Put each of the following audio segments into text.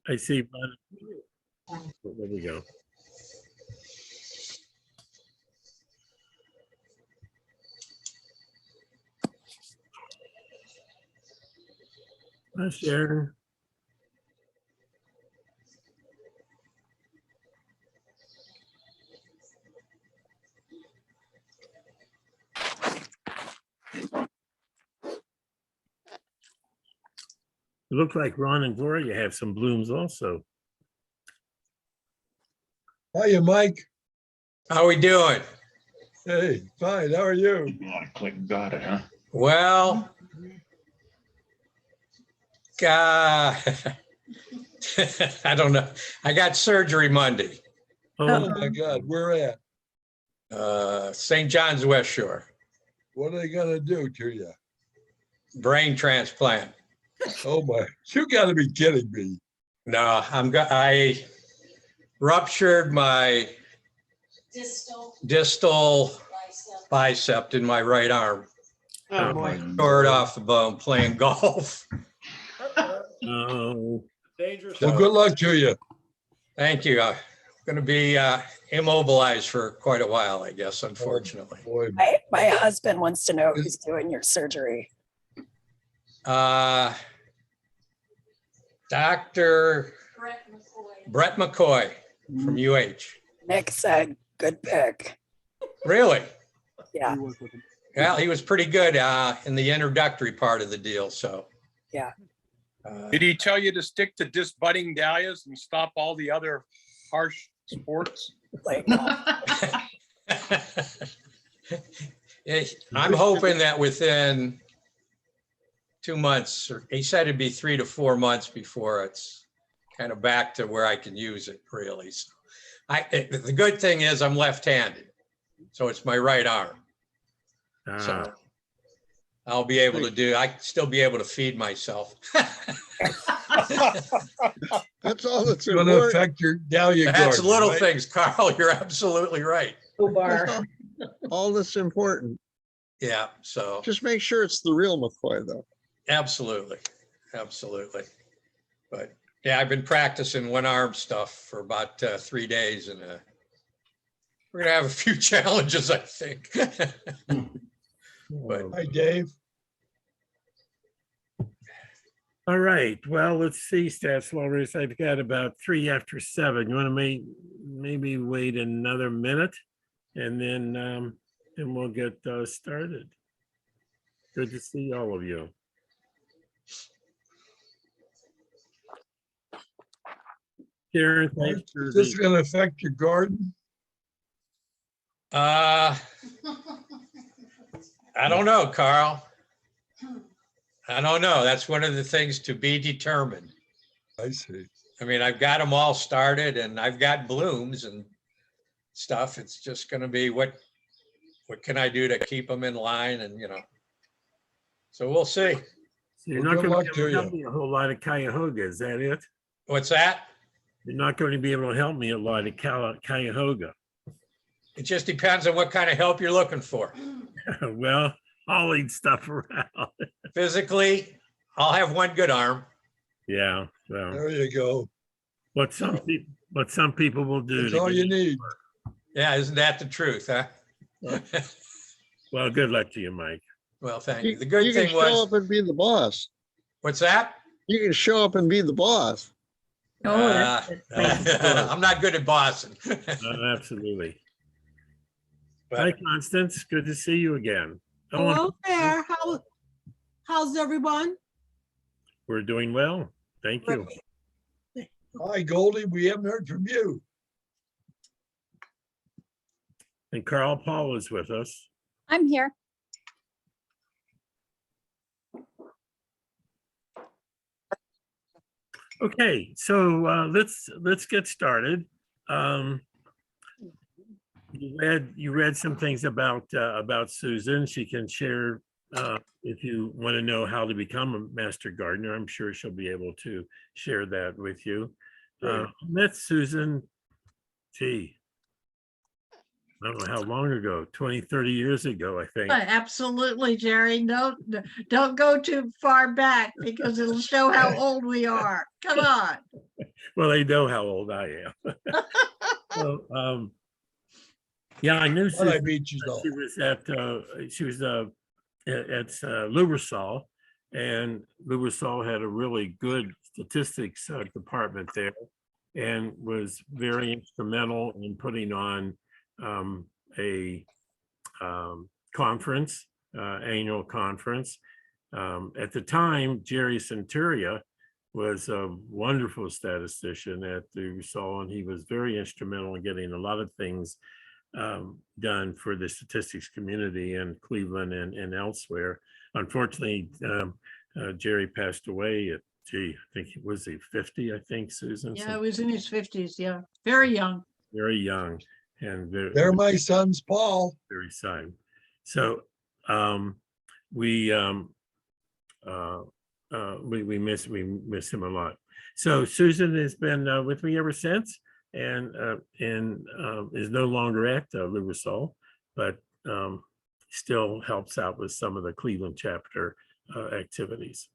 I see. There we go. Hi, Sharon. It looks like Ron and Gloria have some blooms also. Hiya, Mike. How we doing? Hey, fine. How are you? Got it, huh? Well, God, I don't know. I got surgery Monday, Oh my God, where at? St. John's West Shore, What are they gonna do to you? brain transplant. Oh my, you gotta be kidding me. No, I ruptured my distal bicep in my right arm. Oh, boy. Tore it off the bone playing golf. Oh, Dangerous. Well, good luck to you. Thank you. I'm going to be immobilized for quite a while, I guess, unfortunately. Boy, My husband wants to know who's doing your surgery. Dr. Brett McCoy from UH. Nick said, good pick. Really? Yeah. Well, he was pretty good in the introductory part of the deal, so. Yeah. Did he tell you to stick to just budding dahlias and stop all the other harsh sports? Like, I'm hoping that within 2 months, or he said it'd be 3 to 4 months before it's kind of back to where I can use it really. So the good thing is I'm left-handed, so it's my right arm. So I'll be able to I still be able to feed myself. That's all that's it's gonna important. affect your dahlia That's garden, little right? things, Carl. You're absolutely right. All that's important. Yeah, so Just make sure it's the real McCoy, though. absolutely, absolutely. But yeah, I've been practicing one arm stuff for about 3 days, and we're gonna have a few challenges, I think. But Hi, Dave. all right. Well, let's see, Stats Loris. I've got about 3 after 7. You want to maybe wait another minute, and then we'll get started. Good to see all of you. Karen, thanks for Is this the, gonna affect your garden? I don't know, Carl. I don't know. That's one of the things to be determined. I see. I mean, I've got them all started and I've got blooms and stuff. It's just going to be what can I do to keep them in line, and so we'll see. so you're Well, not good going luck to be able to to help me a whole lot of Cuyahoga, is that it? What's that? You're not going to be able to help me a lot of Cuyahoga. It just depends on what kind of help you're looking for. Well, hauling stuff around. Physically, I'll have one good arm. Yeah, well, There you go. what some people will do. That's to all get you it. need. Yeah, isn't that the truth, huh? Well, good luck to you, Mike. Well, thank You you. The good you can thing show was, up and be the boss. what's that? You can show up and be the boss. I'm not good at bossing. Absolutely. But Hi, Constance. Good to see you again. Oh, Hello there. How's everyone? we're doing well. Thank you. Hi, Goldie. We haven't heard from you. And Carl Paul is with us. I'm here. Okay, so let's get started. You read some things about Susan. She can share if you want to know how to become a master gardener. I'm sure she'll be able to share that with you. Met Susan, gee, I don't know how long ago, 20, 30 years ago, I think. Absolutely, Jerry. Don't go too far back because it'll show how old we are. Come on. Well, they know how old I am. So, yeah, I knew But I Susan. beat you though. She was at Lubrisol, and Lubrisol had a really good statistics department there, and was very instrumental in putting on a conference, annual conference. At the time, Jerry Centuria was a wonderful statistician at Lubrisol, and he was very instrumental in getting a lot of things done for the statistics community in Cleveland and elsewhere. Unfortunately, Jerry passed away at, I think he was 50, I think, Susan? Yeah, he was in his 50s. Yeah, very young. Very young and They're my sons, Paul. very sad. So we miss him a lot. So Susan has been with me ever since, and is no longer at Lubrisol, but still helps out with some of the Cleveland chapter activities.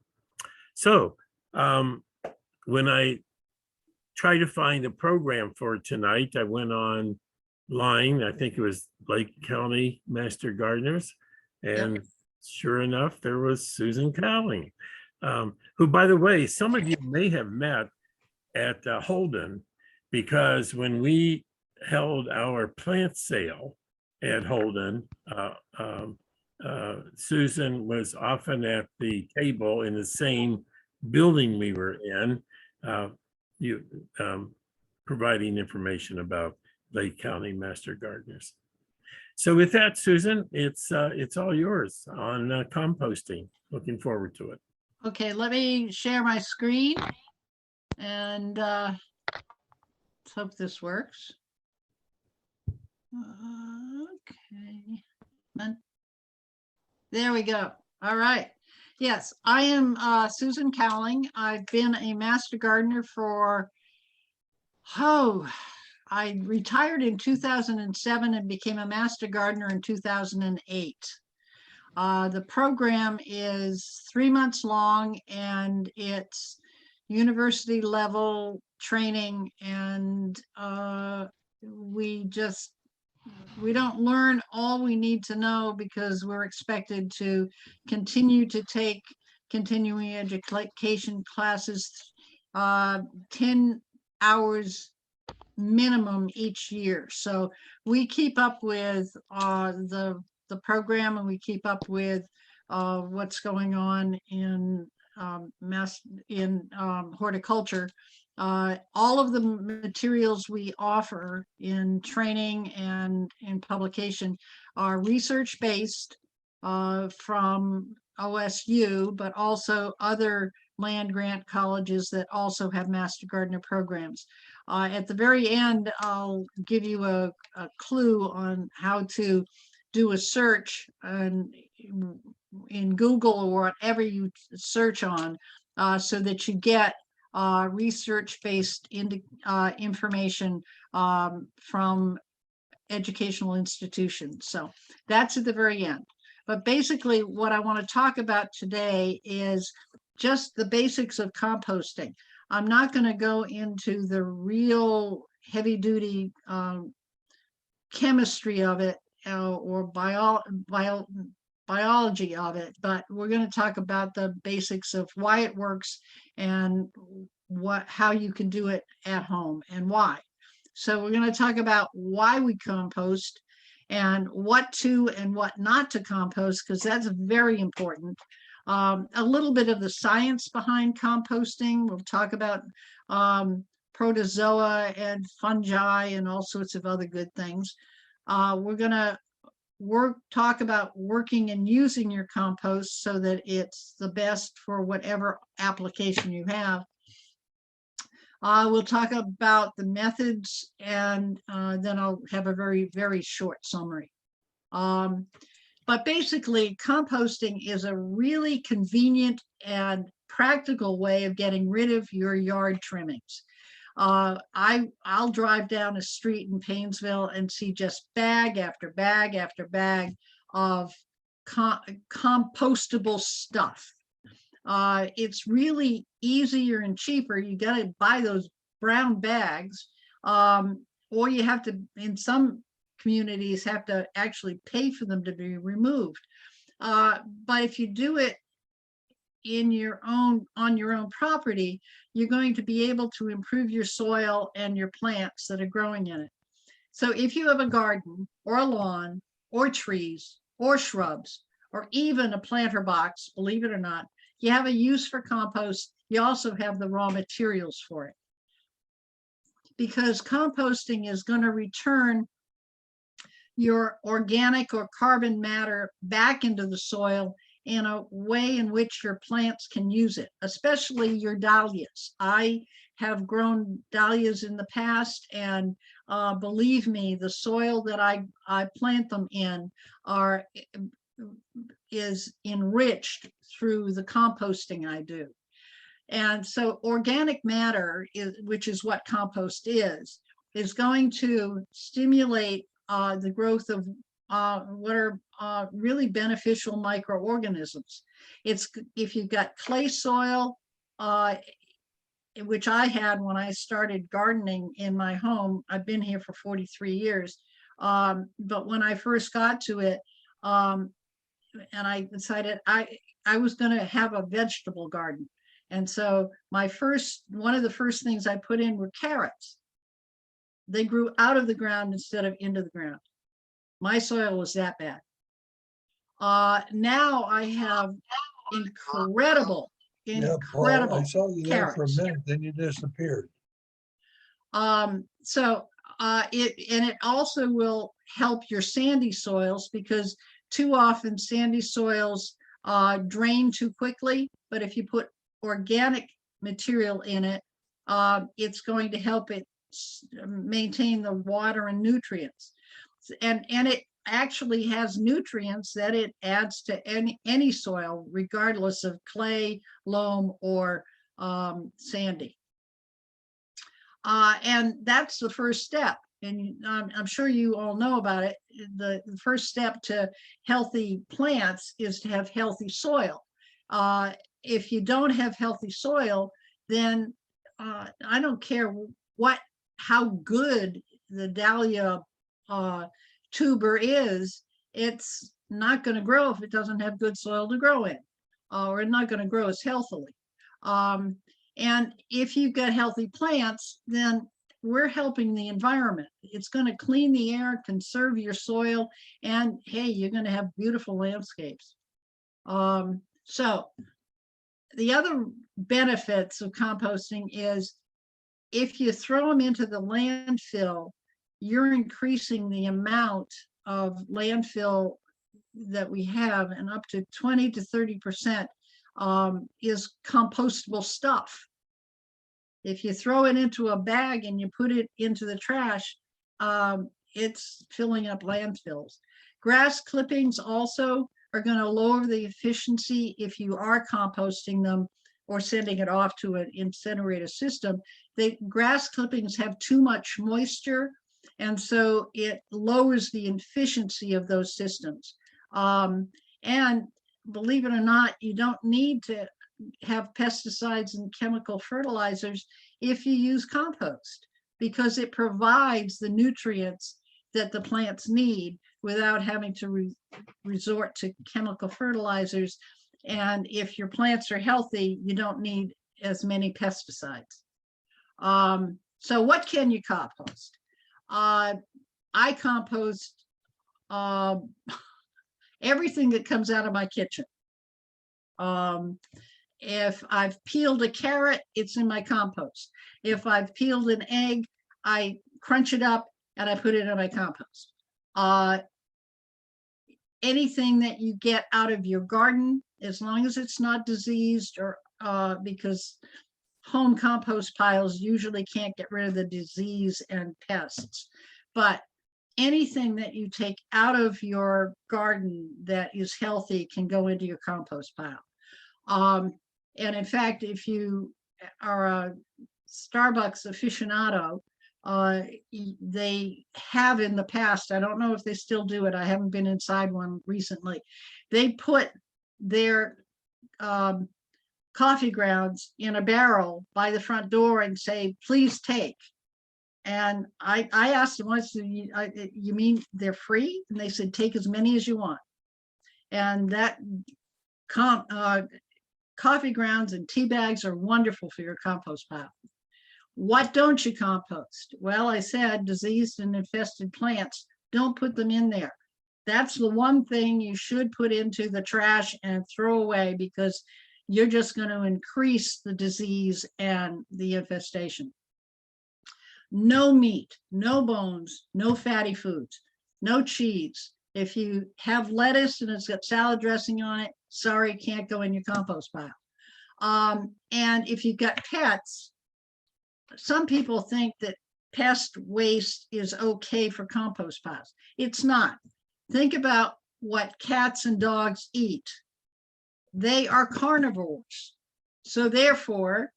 So when I tried to find a program for tonight, I went online. I think it was Lake County Master Gardeners, and sure enough, there was Susan Cowling, who, by the way, some of you may have met at Holden, because when we held our plant sale at Holden, Susan was often at the table in the same building we were in, providing information about Lake County Master Gardeners. So with that, Susan, it's all yours on composting. Looking forward to it. Okay, let me share my screen and let's hope this works. Okay. There we go. All right. Yes, I am Susan Cowling. I've been a master gardener for, I retired in 2007 and became a master gardener in 2008. The program is 3 months long, and it's university level training, and we don't learn all we need to know because we're expected to continue to take continuing education classes 10 hours minimum each year. So we keep up with the program, and we keep up with what's going on in horticulture. All of the materials we offer in training and in publication are research-based from OSU, but also other land grant colleges that also have Master Gardener programs. At the very end, I'll give you a clue on how to do a search in Google or whatever you search on, so that you get research-based information from educational institutions. So that's at the very end. But basically what I want to talk about today is just the basics of composting. I'm not going to go into the real heavy-duty chemistry of it or biology of it, but we're going to talk about the basics of why it works and how you can do it at home and why. So we're going to talk about why we compost and what to and what not to compost, because that's very important. A little bit of the science behind composting. We'll talk about protozoa and fungi and all sorts of other good things. We're going to talk about working and using your compost so that it's the best for whatever application you have. We'll talk about the methods, and then I'll have a very, very short summary. But basically, composting is a really convenient and practical way of getting rid of your yard trimmings. I'll drive down a street in Painesville and see just bag after bag after bag of compostable stuff. It's really easier and cheaper. You got to buy those brown bags, or you have to, in some communities, have to actually pay for them to be removed. But if you do it on your own property, you're going to be able to improve your soil and your plants that are growing in it. So if you have a garden or a lawn or trees or shrubs, or even a planter box, believe it or not, you have a use for compost. You also have the raw materials for it. Because composting is going to return your organic or carbon matter back into the soil in a way in which your plants can use it, especially your dahlias. I have grown dahlias in the past, and believe me, the soil that I plant them in is enriched through the composting I do. And so organic matter, which is what compost is going to stimulate the growth of what are really beneficial microorganisms. If you've got clay soil, which I had when I started gardening in my home. I've been here for 43 years. But when I first got to it, and I decided I was going to have a vegetable garden. And so one of the first things I put in were carrots. They grew out of the ground instead of into the ground. My soil was that bad. Now I have incredible Yeah, Paul, I saw you there for a carrots. minute, then you disappeared. It also will help your sandy soils, because too often sandy soils drain too quickly. But if you put organic material in it, it's going to help it maintain the water and nutrients. And it actually has nutrients that it adds to any soil, regardless of clay, loam, or sandy. And that's the first step. And I'm sure you all know about it. The first step to healthy plants is to have healthy soil. If you don't have healthy soil, then I don't care how good the Dahlia tuber is, it's not going to grow if it doesn't have good soil to grow in, or it's not going to grow as healthily. And if you've got healthy plants, then we're helping the environment. It's going to clean the air, conserve your soil, and hey, you're going to have beautiful landscapes. So the other benefits of composting is if you throw them into the landfill, you're increasing the amount of landfill that we have, and up to 20 to 30% is compostable stuff. If you throw it into a bag and you put it into the trash, it's filling up landfills. Grass clippings also are going to lower the efficiency if you are composting them or sending it off to an incinerator system. The grass clippings have too much moisture, and so it lowers the efficiency of those systems. And believe it or not, you don't need to have pesticides and chemical fertilizers if you use compost, because it provides the nutrients that the plants need without having to resort to chemical fertilizers. And if your plants are healthy, you don't need as many pesticides. So what can you compost? I compost everything that comes out of my kitchen. If I've peeled a carrot, it's in my compost. If I've peeled an egg, I crunch it up and I put it in my compost. Anything that you get out of your garden, as long as it's not diseased, or because home compost piles usually can't get rid of the disease and pests, but anything that you take out of your garden that is healthy can go into your compost pile. And in fact, if you are a Starbucks aficionado, they have in the past, I don't know if they still do it, I haven't been inside one recently, they put their coffee grounds in a barrel by the front door and say, please take. And I asked them once, you mean they're free? And they said, take as many as you want. And that coffee grounds and tea bags are wonderful for your compost pile. What don't you compost? Well, I said diseased and infested plants, don't put them in there. That's the one thing you should put into the trash and throw away, because you're just going to increase the disease and the infestation. No meat, no bones, no fatty foods, no cheese. If you have lettuce and it's got salad dressing on it, sorry, can't go in your compost pile. And if you've got pets, some people think that pest waste is okay for compost piles. It's not. Think about what cats and dogs eat. They are carnivores. So therefore,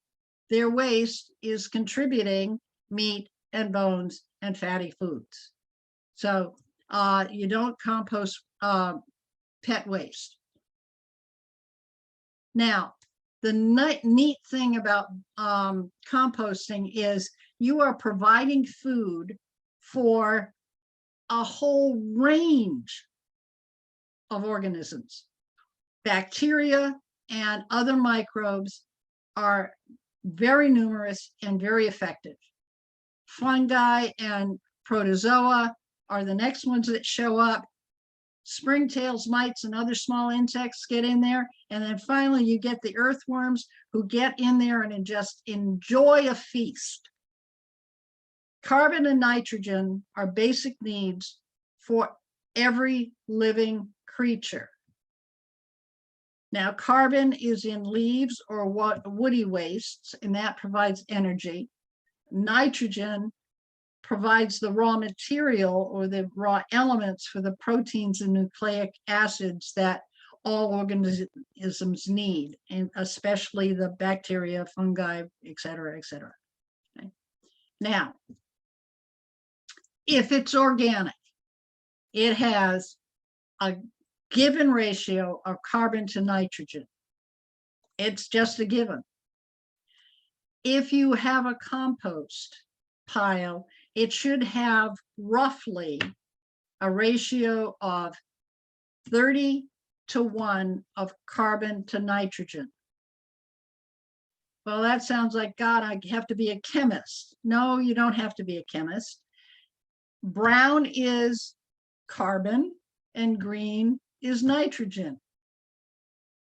their waste is contributing meat and bones and fatty foods. So you don't compost pet waste. Now, the neat thing about composting is you are providing food for a whole range of organisms. Bacteria and other microbes are very numerous and very effective. Fungi and protozoa are the next ones that show up. Springtails, mites, and other small insects get in there. And then finally you get the earthworms who get in there and just enjoy a feast. Carbon and nitrogen are basic needs for every living creature. Now, carbon is in leaves or woody wastes, and that provides energy. Nitrogen provides the raw material or the raw elements for the proteins and nucleic acids that all organisms need, and especially the bacteria, fungi, et cetera, et cetera. Okay. Now, if it's organic, it has a given ratio of carbon to nitrogen. It's just a given. If you have a compost pile, it should have roughly a ratio of 30:1 of carbon to nitrogen. Well, that sounds like, God, I have to be a chemist. No, you don't have to be a chemist. Brown is carbon and green is nitrogen.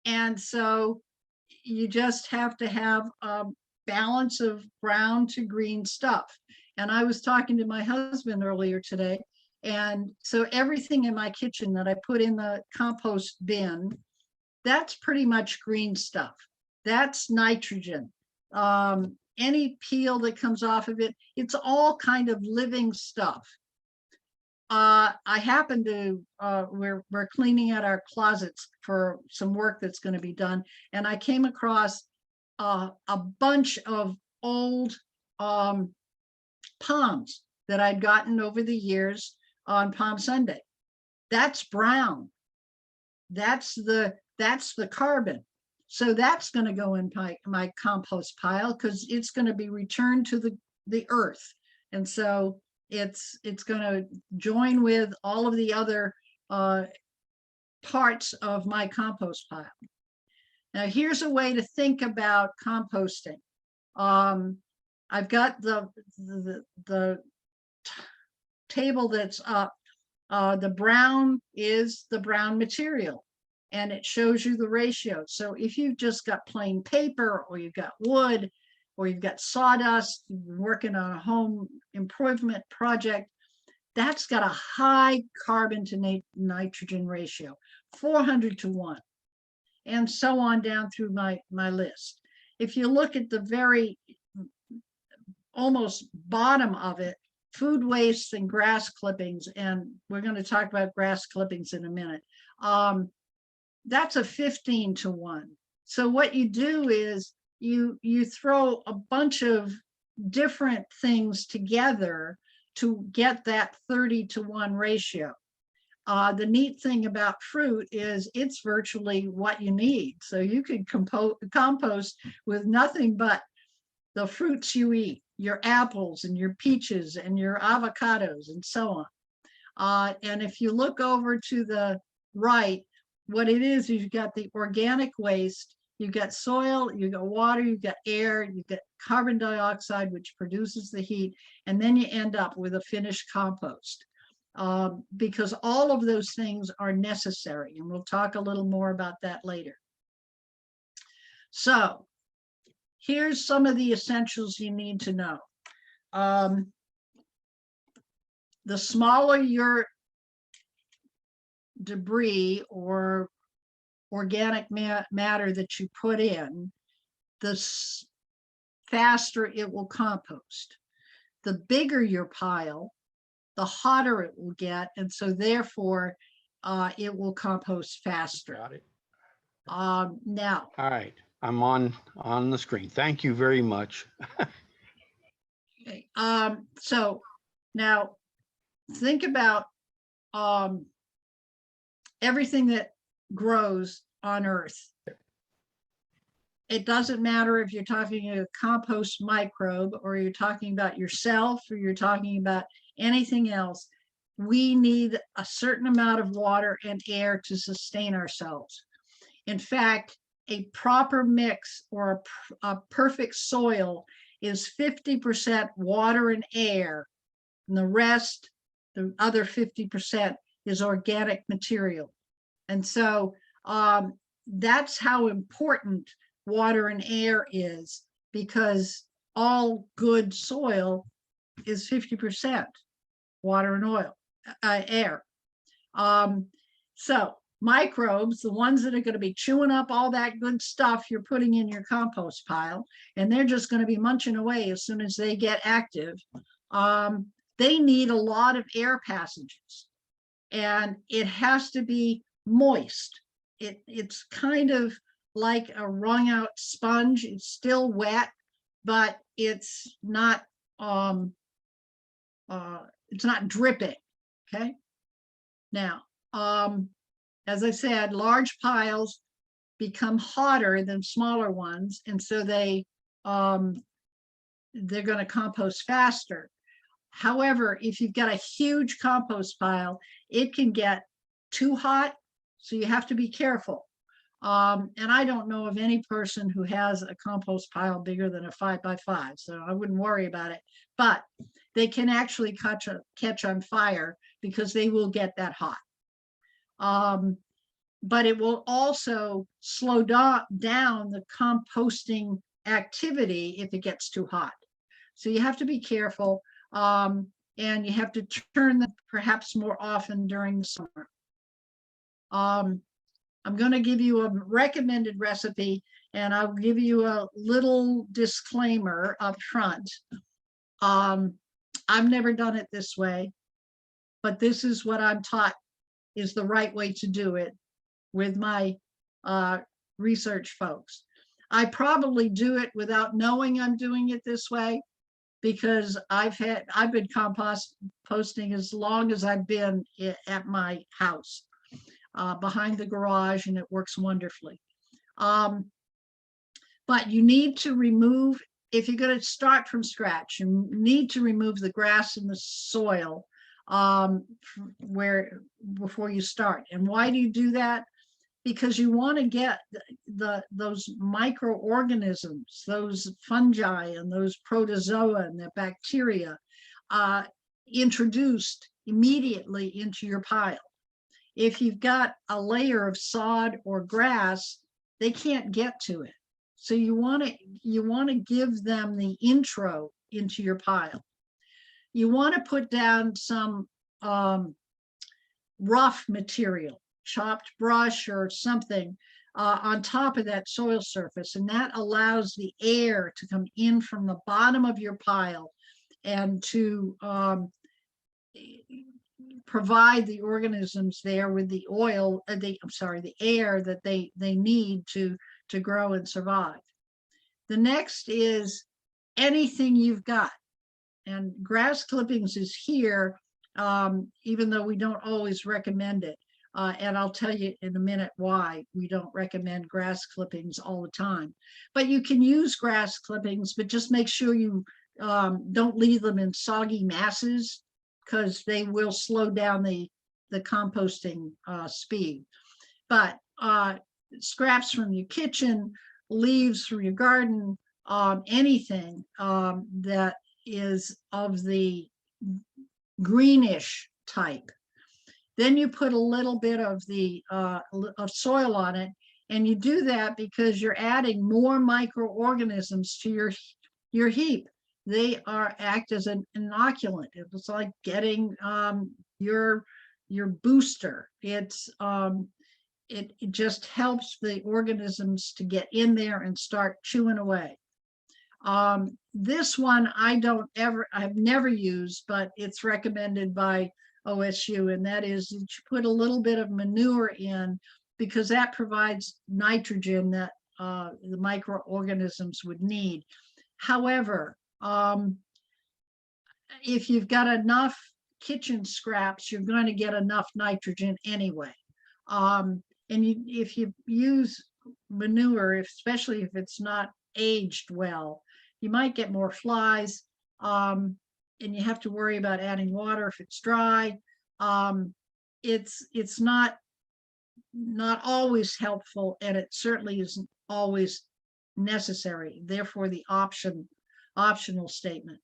And so you just have to have a balance of brown to green stuff. And I was talking to my husband earlier today. And so everything in my kitchen that I put in the compost bin, that's pretty much green stuff. That's nitrogen. Any peel that comes off of it, it's all kind of living stuff. I happen to, we're cleaning out our closets for some work that's going to be done. And I came across a bunch of old palms that I'd gotten over the years on Palm Sunday. That's brown. That's the carbon. So that's going to go in my compost pile because it's going to be returned to the earth. And so it's going to join with all of the other parts of my compost pile. Now, here's a way to think about composting. I've got the table that's up. The brown is the brown material, and it shows you the ratio. So if you've just got plain paper, or you've got wood, or you've got sawdust, you've been working on a home improvement project, that's got a high carbon to nitrogen ratio, 400:1, and so on down through my list. If you look at the very almost bottom of it, food waste and grass clippings, and we're going to talk about grass clippings in a minute, that's a 15:1. So what you do is you throw a bunch of different things together to get that 30:1 ratio. The neat thing about fruit is it's virtually what you need. So you could compost with nothing but the fruits you eat, your apples and your peaches and your avocados and so on. And if you look over to the right, what it is you've got the organic waste, you've got soil, you've got water, you've got air, you've got carbon dioxide, which produces the heat, and then you end up with a finished compost. Because all of those things are necessary, and we'll talk a little more about that later. So here's some of the essentials you need to know. The smaller your debris or organic matter that you put in, the faster it will compost. The bigger your pile, the hotter it will get, and so therefore it will compost faster. Got it. Now, All right, I'm on the screen. Thank you very much. okay, so now think about everything that grows on Earth. It doesn't matter if you're talking a compost microbe or you're talking about yourself or you're talking about anything else. We need a certain amount of water and air to sustain ourselves. In fact, a proper mix or a perfect soil is 50% water and air, and the rest, the other 50%, is organic material. And so that's how important water and air is, because all good soil is 50% water and air. So microbes, the ones that are going to be chewing up all that good stuff you're putting in your compost pile, and they're just going to be munching away as soon as they get active, they need a lot of air passages, and it has to be moist. It's kind of like a wrung out sponge. It's still wet, but it's not dripping. Okay. Now, as I said, large piles become hotter than smaller ones, and so they're going to compost faster. However, if you've got a huge compost pile, it can get too hot, so you have to be careful. And I don't know of any person who has a compost pile bigger than a 5x5, so I wouldn't worry about it. But they can actually catch on fire because they will get that hot. But it will also slow down the composting activity if it gets too hot. So you have to be careful, and you have to turn them perhaps more often during the summer. I'm going to give you a recommended recipe, and I'll give you a little disclaimer up front. I've never done it this way, but this is what I'm taught is the right way to do it with my research folks. I probably do it without knowing I'm doing it this way, because I've been composting as long as I've been at my house. Behind the garage, and it works wonderfully. But you need to remove, if you're going to start from scratch, you need to remove the grass and the soil before you start. And why do you do that? Because you want to get those microorganisms, those fungi and those protozoa and the bacteria introduced immediately into your pile. If you've got a layer of sod or grass, they can't get to it. So you want to give them the intro into your pile. You want to put down some rough material, chopped brush or something on top of that soil surface, and that allows the air to come in from the bottom of your pile and to provide the organisms there with the oil, the air that they need to grow and survive. The next is anything you've got, and grass clippings is here. even though we don't always recommend it. And I'll tell you in a minute why we don't recommend grass clippings all the time. But you can use grass clippings, but just make sure you don't leave them in soggy masses, because they will slow down the composting speed. But scraps from your kitchen, leaves from your garden, anything that is of the greenish type. Then you put a little bit of the of soil on it, and you do that because you're adding more microorganisms to your heap. They act as an inoculant. It's like getting your booster. It just helps the organisms to get in there and start chewing away. This one I've never used, but it's recommended by OSU, and that is that you put a little bit of manure in, because that provides nitrogen that the microorganisms would need. However, if you've got enough kitchen scraps, you're going to get enough nitrogen anyway. And if you use manure, especially if it's not aged well, you might get more flies, and you have to worry about adding water if it's dry. It's not always helpful, and it certainly isn't always necessary. Therefore, the optional statement.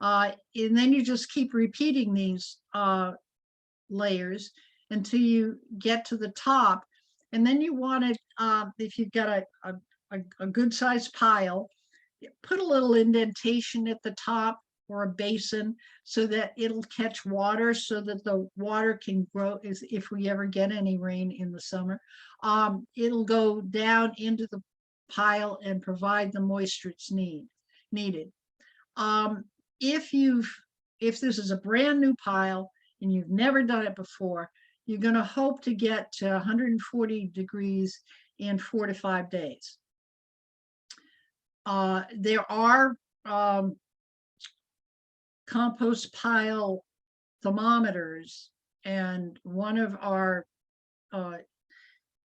And then you just keep repeating these layers until you get to the top. And then you want it, if you've got a good sized pile, put a little indentation at the top or a basin so that it'll catch water, so that the water can grow. If we ever get any rain in the summer, it'll go down into the pile and provide the moisture it's needed. If this is a brand new pile and you've never done it before, you're going to hope to get to 140 degrees in 4 to 5 days. There are compost pile thermometers, and one of our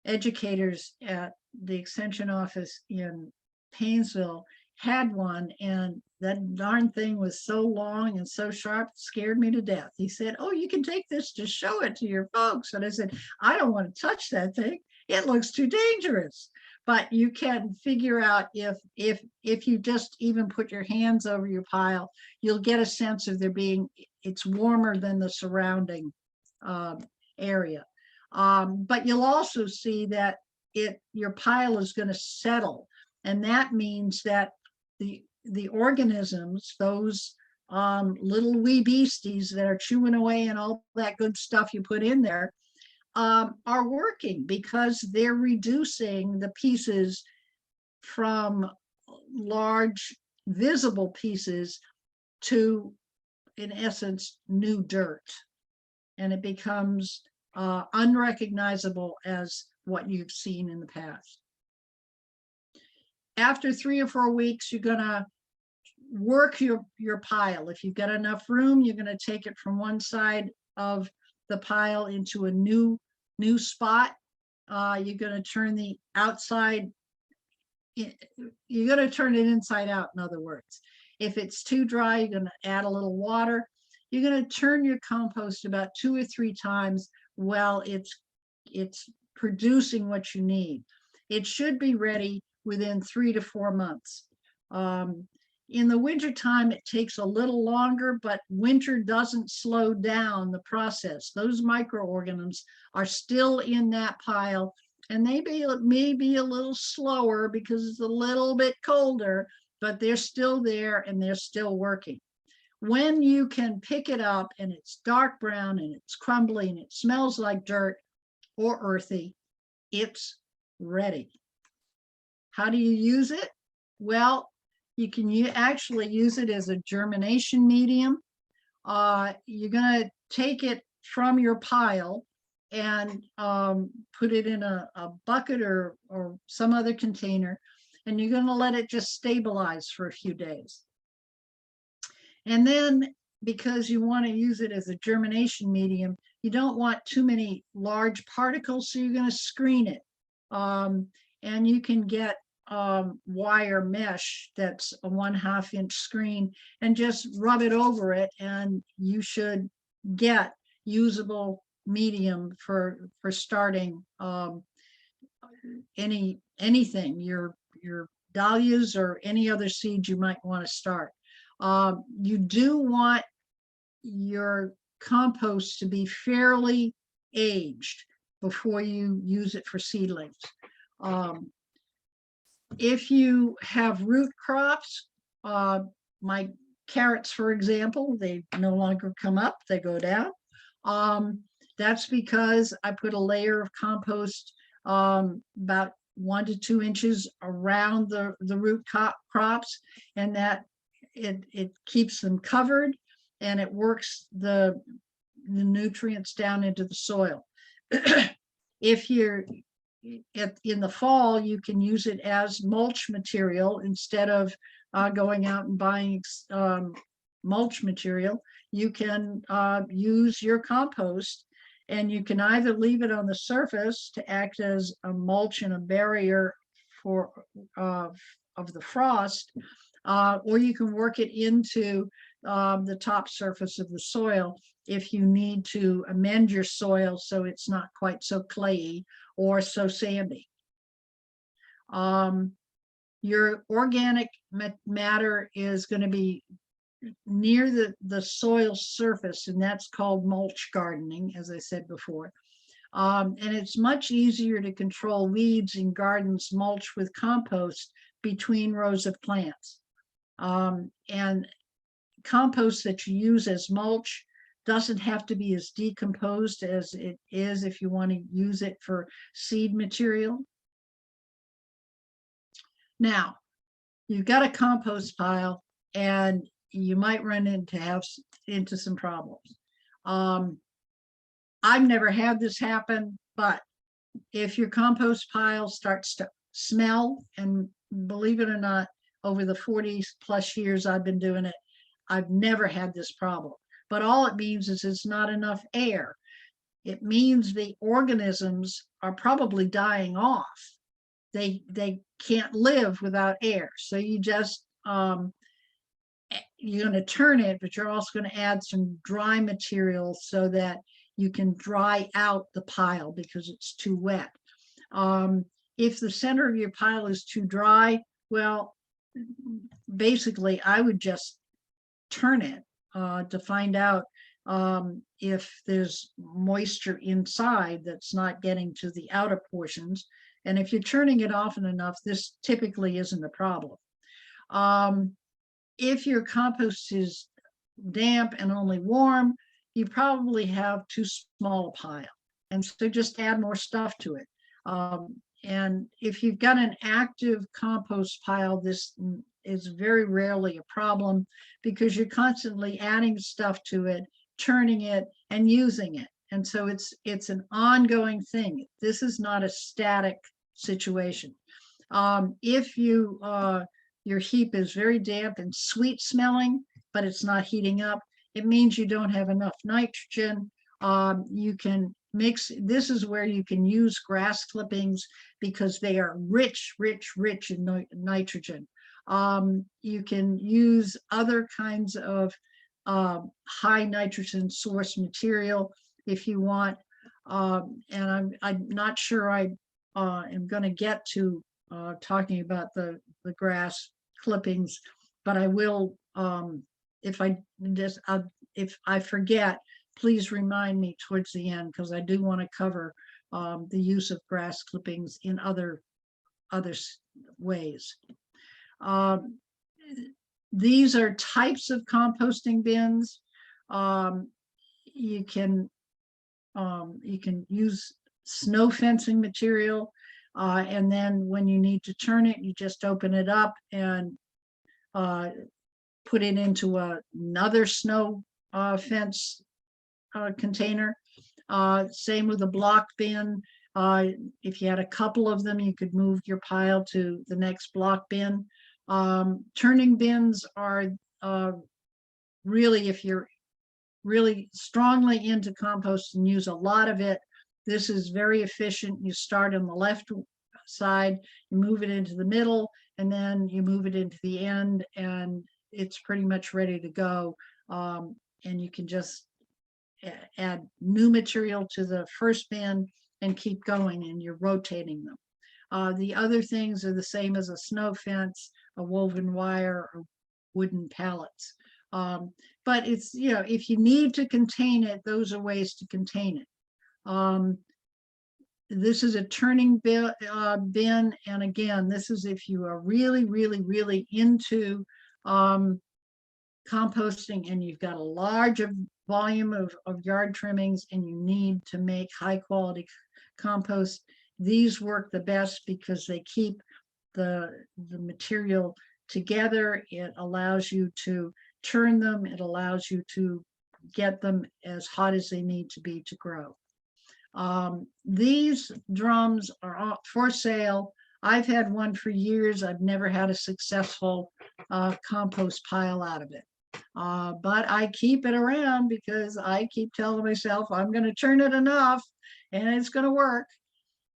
educators at the extension office in Painesville had one, and that darn thing was so long and so sharp, it scared me to death. He said, "Oh, you can take this to show it to your folks." And I said, "I don't want to touch that thing. It looks too dangerous." But you can figure out if you just even put your hands over your pile, you'll get a sense of it's warmer than the surrounding area. But you'll also see that your pile is going to settle, and that means that the organisms, those little wee beasties that are chewing away and all that good stuff you put in there, are working, because they're reducing the pieces from large visible pieces to, in essence, new dirt, and it becomes unrecognizable as what you've seen in the past. After 3 or 4 weeks, you're gonna work your pile. If you've got enough room, you're gonna take it from one side of the pile into a new spot. You're gonna turn the outside, you're gonna turn it inside out, in other words. If it's too dry, you're gonna add a little water. You're gonna turn your compost about 2 or 3 times while it's producing what you need. It should be ready within 3 to 4 months. In the winter time, it takes a little longer, but winter doesn't slow down the process. Those microorganisms are still in that pile, and they may be a little slower because it's a little bit colder, but they're still there and they're still working. When you can pick it up and it's dark brown and it's crumbly and it smells like dirt or earthy, it's ready. How do you use it? Well, you can actually use it as a germination medium. You're going to take it from your pile and put it in a bucket or some other container, and you're going to let it just stabilize for a few days. And then because you want to use it as a germination medium, you don't want too many large particles, so you're going to screen it. And you can get wire mesh that's a 1/2 inch screen and just rub it over it, and you should get usable medium for starting anything, your dahlias or any other seeds you might want to start. You do want your compost to be fairly aged before you use it for seedlings. If you have root crops, my carrots, for example, they no longer come up, they go down. That's because I put a layer of compost about 1 to 2 inches around the root crops, and that it keeps them covered, and it works the nutrients down into the soil. If you're in the fall, you can use it as mulch material instead of going out and buying mulch material. You can use your compost, and you can either leave it on the surface to act as a mulch and a barrier for of the frost, or you can work it into the top surface of the soil if you need to amend your soil so it's not quite so clayey or so sandy. Your organic matter is going to be near the soil surface, and that's called mulch gardening, as I said before. And it's much easier to control weeds in gardens mulched with compost between rows of plants. And compost that you use as mulch doesn't have to be as decomposed as it is if you want to use it for seed material. Now, you've got a compost pile, and you might run into some problems. I've never had this happen, but if your compost pile starts to smell, and believe it or not, over the 40+ years I've been doing it, I've never had this problem. But all it means is it's not enough air. It means the organisms are probably dying off. They can't live without air. So you just, you're going to turn it, but you're also going to add some dry material so that you can dry out the pile because it's too wet. If the center of your pile is too dry, well, basically I would just turn it to find out if there's moisture inside that's not getting to the outer portions. And if you're turning it often enough, this typically isn't a problem. If your compost is damp and only warm, you probably have too small a pile. And so just add more stuff to it. And if you've got an active compost pile, this is very rarely a problem because you're constantly adding stuff to it, turning it, and using it. And so it's an ongoing thing. This is not a static situation. If your heap is very damp and sweet smelling, but it's not heating up, it means you don't have enough nitrogen. You can mix, this is where you can use grass clippings because they are rich in nitrogen. You can use other kinds of high nitrogen source material if you want. And I'm not sure I am going to get to talking about the grass clippings, but I will, if I forget, please remind me towards the end, because I do want to cover the use of grass clippings in other ways. These are types of composting bins. You can use snow fencing material, and then when you need to turn it, you just open it up and put it into another snow fence container. Same with a block bin. If you had a couple of them, you could move your pile to the next block bin. Turning bins are really, if you're really strongly into compost and use a lot of it, this is very efficient. You start on the left side, you move it into the middle, and then you move it into the end, and it's pretty much ready to go. And you can just add new material to the first bin and keep going, and you're rotating them. The other things are the same as a snow fence, a woven wire, or wooden pallets. But it's, you know, if you need to contain it, those are ways to contain it. This is a turning bin, and again, this is if you are really, really, really into composting and you've got a large volume of yard trimmings and you need to make high quality compost. These work the best because they keep the material together. It allows you to turn them. It allows you to get them as hot as they need to be to grow. These drums are for sale. I've had one for years. I've never had a successful compost pile out of it. But I keep it around because I keep telling myself I'm going to turn it enough and it's going to work.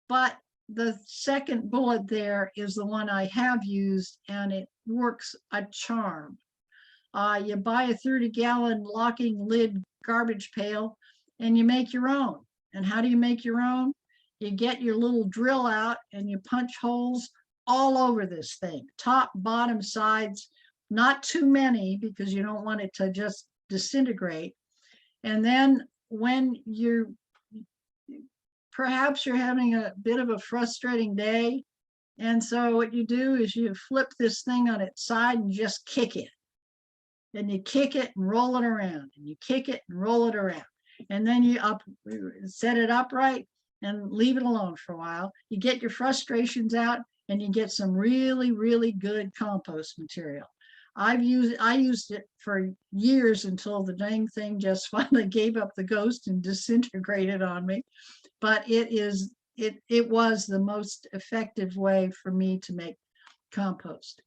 But the second bullet there is the one I have used, and it works a charm. You buy a 30-gallon locking lid garbage pail and you make your own. And how do you make your own? You get your little drill out and you punch holes all over this thing, top, bottom, sides, not too many because you don't want it to just disintegrate. And then when perhaps you're having a bit of a frustrating day, and so what you do is you flip this thing on its side and just kick it. And you kick it and roll it around, and you kick it and roll it around. And then you set it upright and leave it alone for a while. You get your frustrations out and you get some really, really good compost material. I used it for years until the dang thing just finally gave up the ghost and disintegrated on me. But it was the most effective way for me to make compost.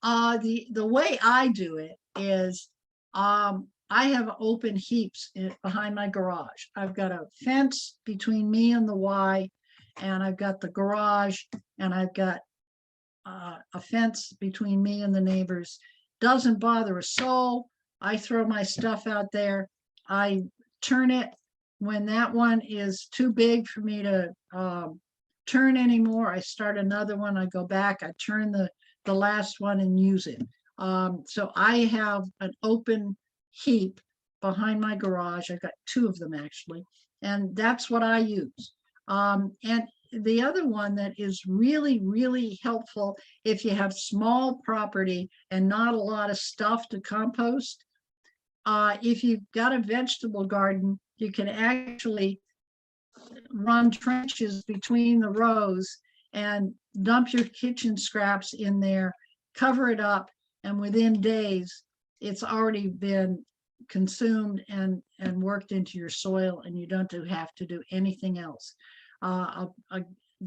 The way I do it is I have open heaps behind my garage. I've got a fence between me and the Y, and I've got the garage, and I've got a fence between me and the neighbors. Doesn't bother a soul. I throw my stuff out there. I turn it when that one is too big for me to turn anymore. I start another one. I go back. I turn the last one and use it. So I have an open heap behind my garage. I've got two of them actually, and that's what I use. And the other one that is really, really helpful if you have small property and not a lot of stuff to compost, if you've got a vegetable garden, you can actually run trenches between the rows and dump your kitchen scraps in there, cover it up, and within days, it's already been consumed and worked into your soil, and you don't have to do anything else. A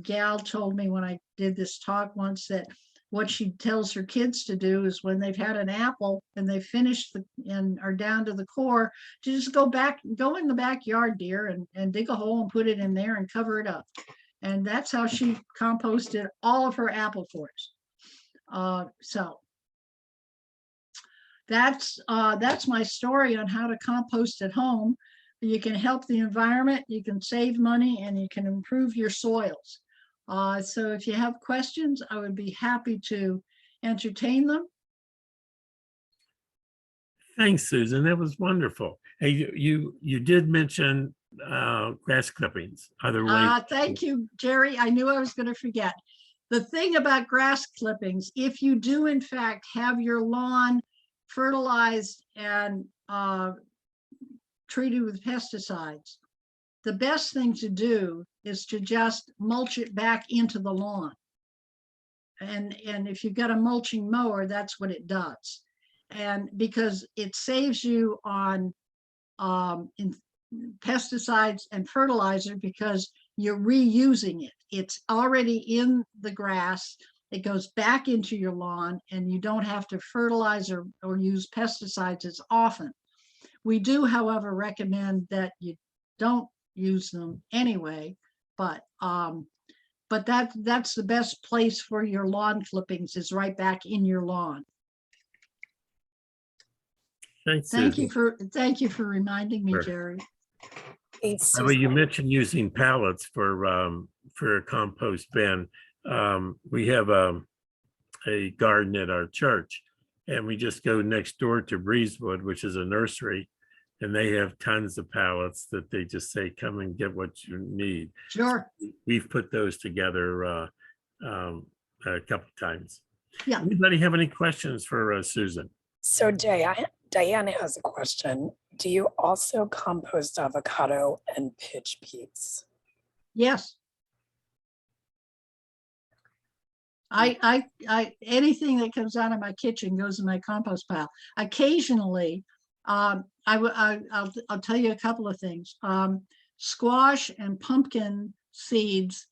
gal told me when I did this talk once that what she tells her kids to do is when they've had an apple and they've finished and are down to the core, to just go in the backyard, dear, and dig a hole and put it in there and cover it up. And that's how she composted all of her apple cores. So that's my story on how to compost at home. You can help the environment, you can save money, and you can improve your soils. So if you have questions, I would be happy to entertain them. Thanks, Susan. That was wonderful. Hey, you did mention grass clippings. Other ways. Thank you, Jerry. I knew I was going to forget. The thing about grass clippings, if you do in fact have your lawn fertilized and treated with pesticides, the best thing to do is to just mulch it back into the lawn. And if you've got a mulching mower, that's what it does. And because it saves you on pesticides and fertilizer because you're reusing it. It's already in the grass It goes back into your lawn and you don't have to fertilize or use pesticides as often. We do, however, recommend that you don't use them anyway, but that's the best place for your lawn clippings is right back in your lawn. Thanks, Thank you Susan. for reminding me, Sure. Jerry. Hey, Well, you Susan, mentioned using pallets for a compost bin. We have a garden at our church, and we just go next door to Breezewood, which is a nursery, and they have tons of pallets that they just say, come and get what you need. Sure. We've put those together a couple times. Yeah. Anybody have any questions for Susan? so Diana has a question. Do you also compost avocado and pitch peas? Yes. Anything that comes out of my kitchen goes in my compost pile. Occasionally, I'll tell you a couple of things. Squash and pumpkin seeds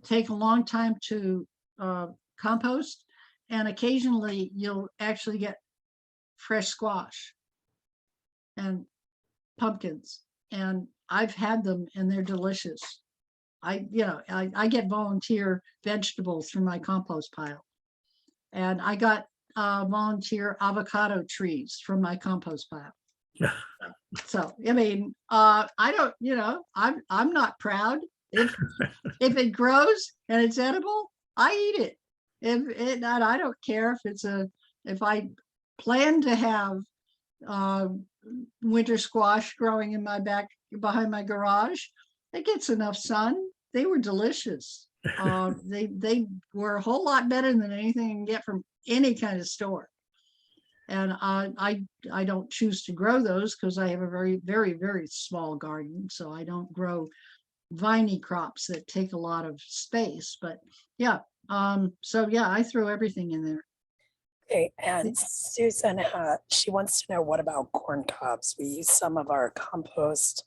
take a long time to compost, and occasionally you'll actually get fresh squash and pumpkins, and I've had them and they're delicious. I get volunteer vegetables from my compost pile, and I got volunteer avocado trees from my compost pile. Yeah. So, I mean, I don't, I'm not proud. If it grows and it's edible, I eat it. I don't care if I plan to have winter squash growing in my back behind my garage. It gets enough sun. They were delicious. They were a whole lot better than anything you can get from any kind of store. And I don't choose to grow those because I have a very, very, very small garden. So I don't grow viney crops that take a lot of space. But yeah, so yeah, I throw everything in there. Okay, and Susan, she wants to know, what about corn cobs? We use some of our compost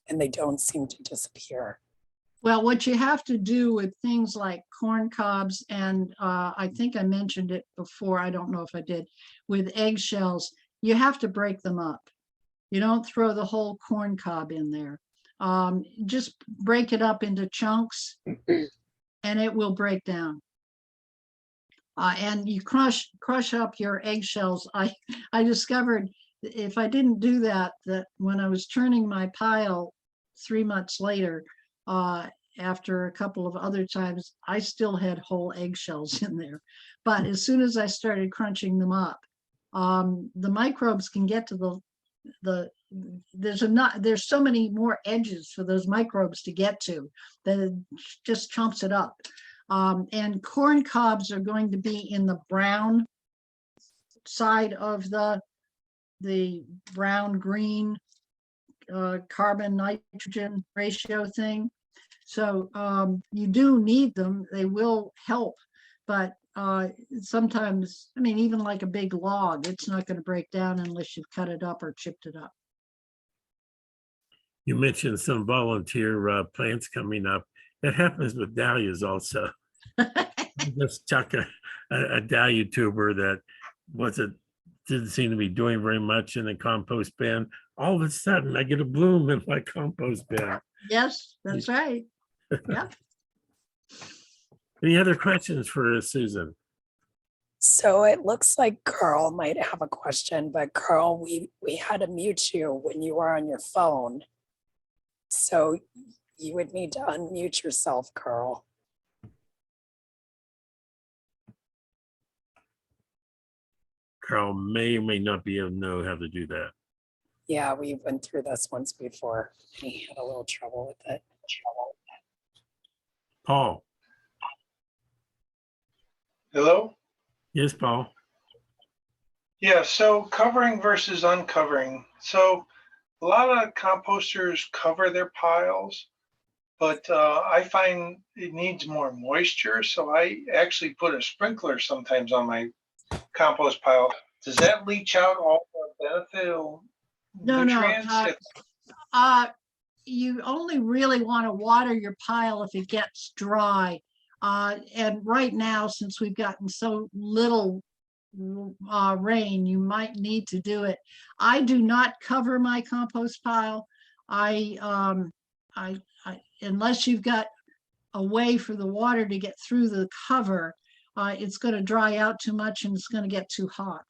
and they don't seem to disappear. Well, what you have to do with things like corn cobs, and I think I mentioned it before, I don't know if I did, with eggshells, you have to break them up. You don't throw the whole corn cob in there. Just break it up into chunks and it will break down. And you crush up your eggshells. I discovered if I didn't do that when I was turning my pile 3 months later, after a couple of other times, I still had whole eggshells in there. But as soon as I started crunching them up, the microbes can get to there's so many more edges for those microbes to get to that it just chomps it up. And corn cobs are going to be in the brown side of the brown green carbon nitrogen ratio thing. So you do need them. They will help, but sometimes, I mean, even like a big log, it's not going to break down unless you've cut it up or chipped it up. You mentioned some volunteer plants coming up. It happens with dahlias also. Just chuck a dahlia tuber that didn't seem to be doing very much in the compost bin. All of a sudden, I get a bloom in my compost bin. Yes, that's right. Yeah. Any other questions for Susan? So it looks like Carl might have a question, but Carl, we had to mute you when you were on your phone. So you would need to unmute yourself, Carl. Carl may or may not be able to know how to do that. Yeah, we went through this once before. He had a little trouble with it. Paul. Hello? Yes, Paul. Yeah, so covering versus uncovering. So a lot of composters cover their piles, but I find it needs more moisture. So I actually put a sprinkler sometimes on my compost pile. Does that leach out all the beneficial nutrients? You only really want to water your pile if it gets dry. And right now, since we've gotten so little rain, you might need to do it. I do not cover my compost pile. I unless you've got a way for the water to get through the cover, it's going to dry out too much and it's going to get too hot.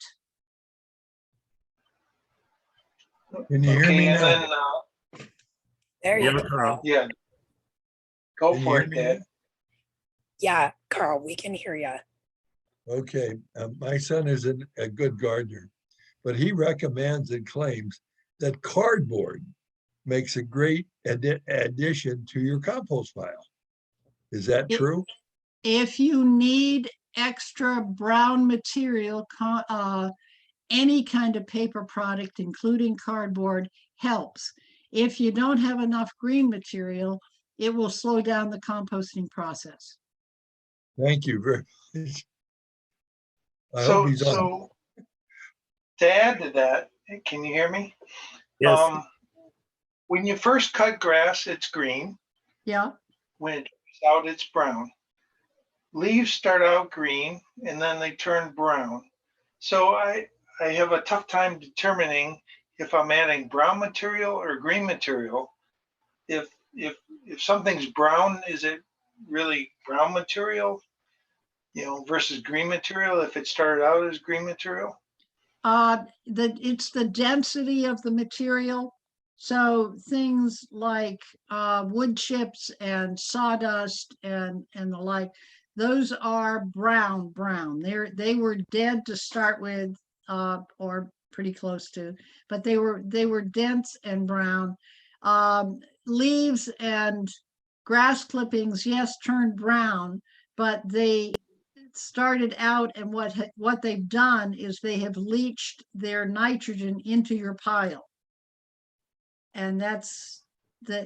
Can you hear Okay, me and now? then, There you Yeah, go. Carl. yeah. Go Can you for hear it, me Dad. now? Yeah, Carl, we can hear you. Okay, my son is a good gardener, but he recommends and claims that cardboard makes a great addition to your compost pile. Is that It- true? If you need extra brown material, any kind of paper product, including cardboard, helps. If you don't have enough green material, it will slow down the composting process. Thank you very much. I hope he's on. So to add to that, can you hear me? Yes, When you first cut grass, it's green. Yeah, When it dries out, it's brown. Leaves start out green and then they turn brown. So I have a tough time determining if I'm adding brown material or green material. If something's brown, is it really brown material, versus green material if it started out as green material? it's the density of the material. So things like wood chips and sawdust and the like, those are brown. They were dead to start with, or pretty close to, but they were dense and brown. Leaves and grass clippings, yes, turned brown, but they started out, and what they've done is they have leached their nitrogen into your pile. And that's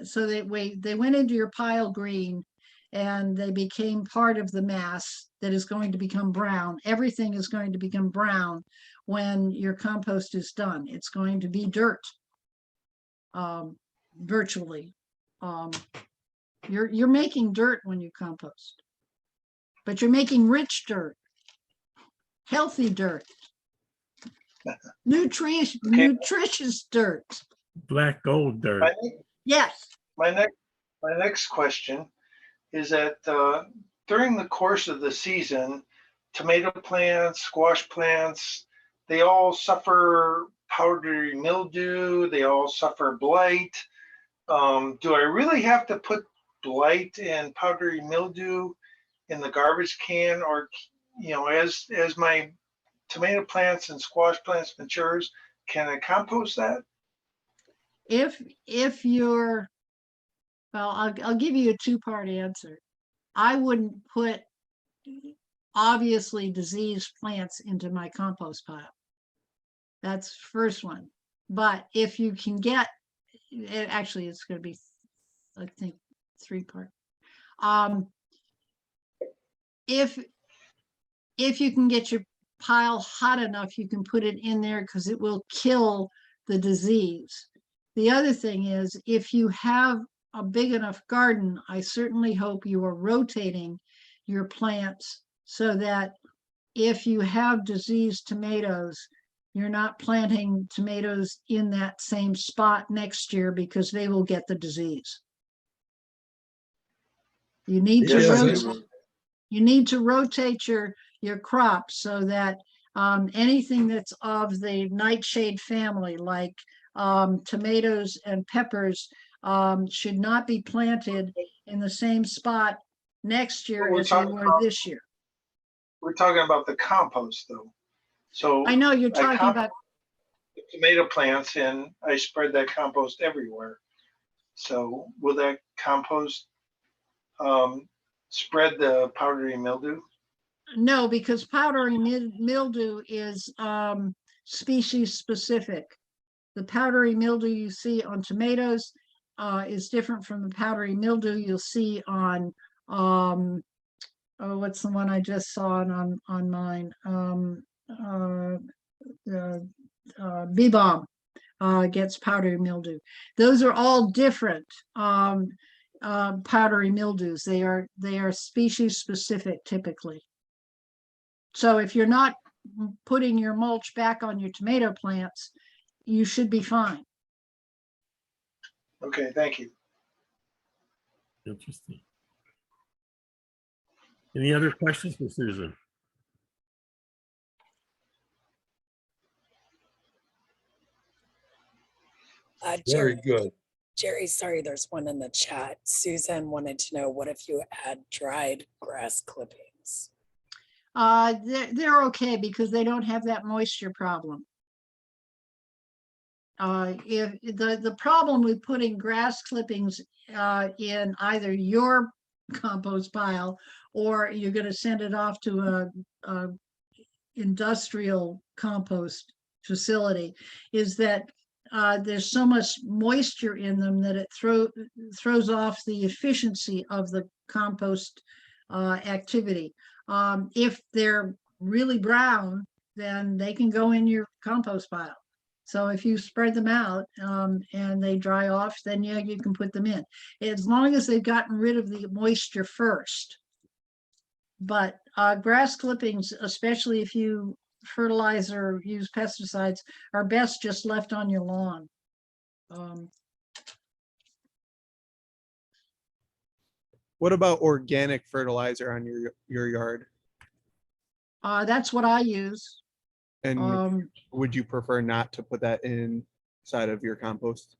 so they went into your pile green and they became part of the mass that is going to become brown. Everything is going to become brown when your compost is done. It's going to be dirt, virtually. You're making dirt when you compost, but you're making rich dirt, healthy dirt, nutritious dirt. black gold dirt. My, Yes. my next question is that during the course of the season, tomato plants, squash plants, they all suffer powdery mildew. They all suffer blight. Do I really have to put blight and powdery mildew in the garbage can, or as my tomato plants and squash plants matures, can I compost that? If you're, well, I'll give you a two-part answer. I wouldn't put obviously diseased plants into my compost pile. That's first one. But if you can get, actually it's going to be, I think, three-part. If you can get your pile hot enough, you can put it in there because it will kill the disease. The other thing is, if you have a big enough garden, I certainly hope you are rotating your plants so that if you have diseased tomatoes, you're not planting tomatoes in that same spot next year because they will get the disease. You need to Yes, rotate. You need to rotate your crops so that anything that's of the nightshade family, like tomatoes and peppers, should not be planted in the same spot next year We're as they talking were about- this year. We're talking about the compost though. So I know you're talking about, tomato plants and I spread that compost everywhere. So will that compost spread the powdery mildew? no, because powdery mildew is species specific. The powdery mildew you see on tomatoes is different from the powdery mildew you'll see on, oh, what's the one I just saw on mine? Bee balm gets powdery mildew. Those are all different. powdery mildews. They are species specific typically. So if you're not putting your mulch back on your tomato plants, you should be fine. Okay, thank you. Interesting. Any other questions for Susan? Very Jerry, good. Jerry, sorry, there's one in the chat. Susan wanted to know, what if you add dried grass clippings? They're okay because they don't have that moisture problem. If the problem with putting grass clippings in either your compost pile or you're going to send it off to a industrial compost facility is that there's so much moisture in them that it throws off the efficiency of the compost activity. If they're really brown, then they can go in your compost pile. So if you spread them out and they dry off, then yeah, you can put them in. As long as they've gotten rid of the moisture first. But grass clippings, especially if you fertilize or use pesticides, are best just left on your lawn. What about organic fertilizer on your yard? That's what I use. And would you prefer not to put that inside of your compost?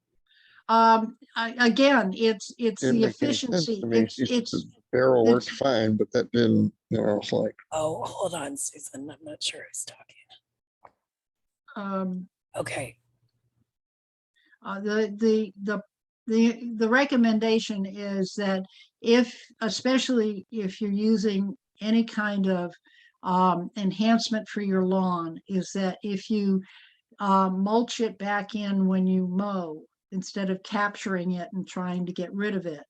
Again, it's Didn't the make any sense efficiency. to me. It's The barrel worked it's- fine, but that didn't, it's like, Oh, hold on, Susan. I'm not sure who's talking. Okay. The recommendation is that especially if you're using any kind of enhancement for your lawn, is that if you mulch it back in when you mow instead of capturing it and trying to get rid of it.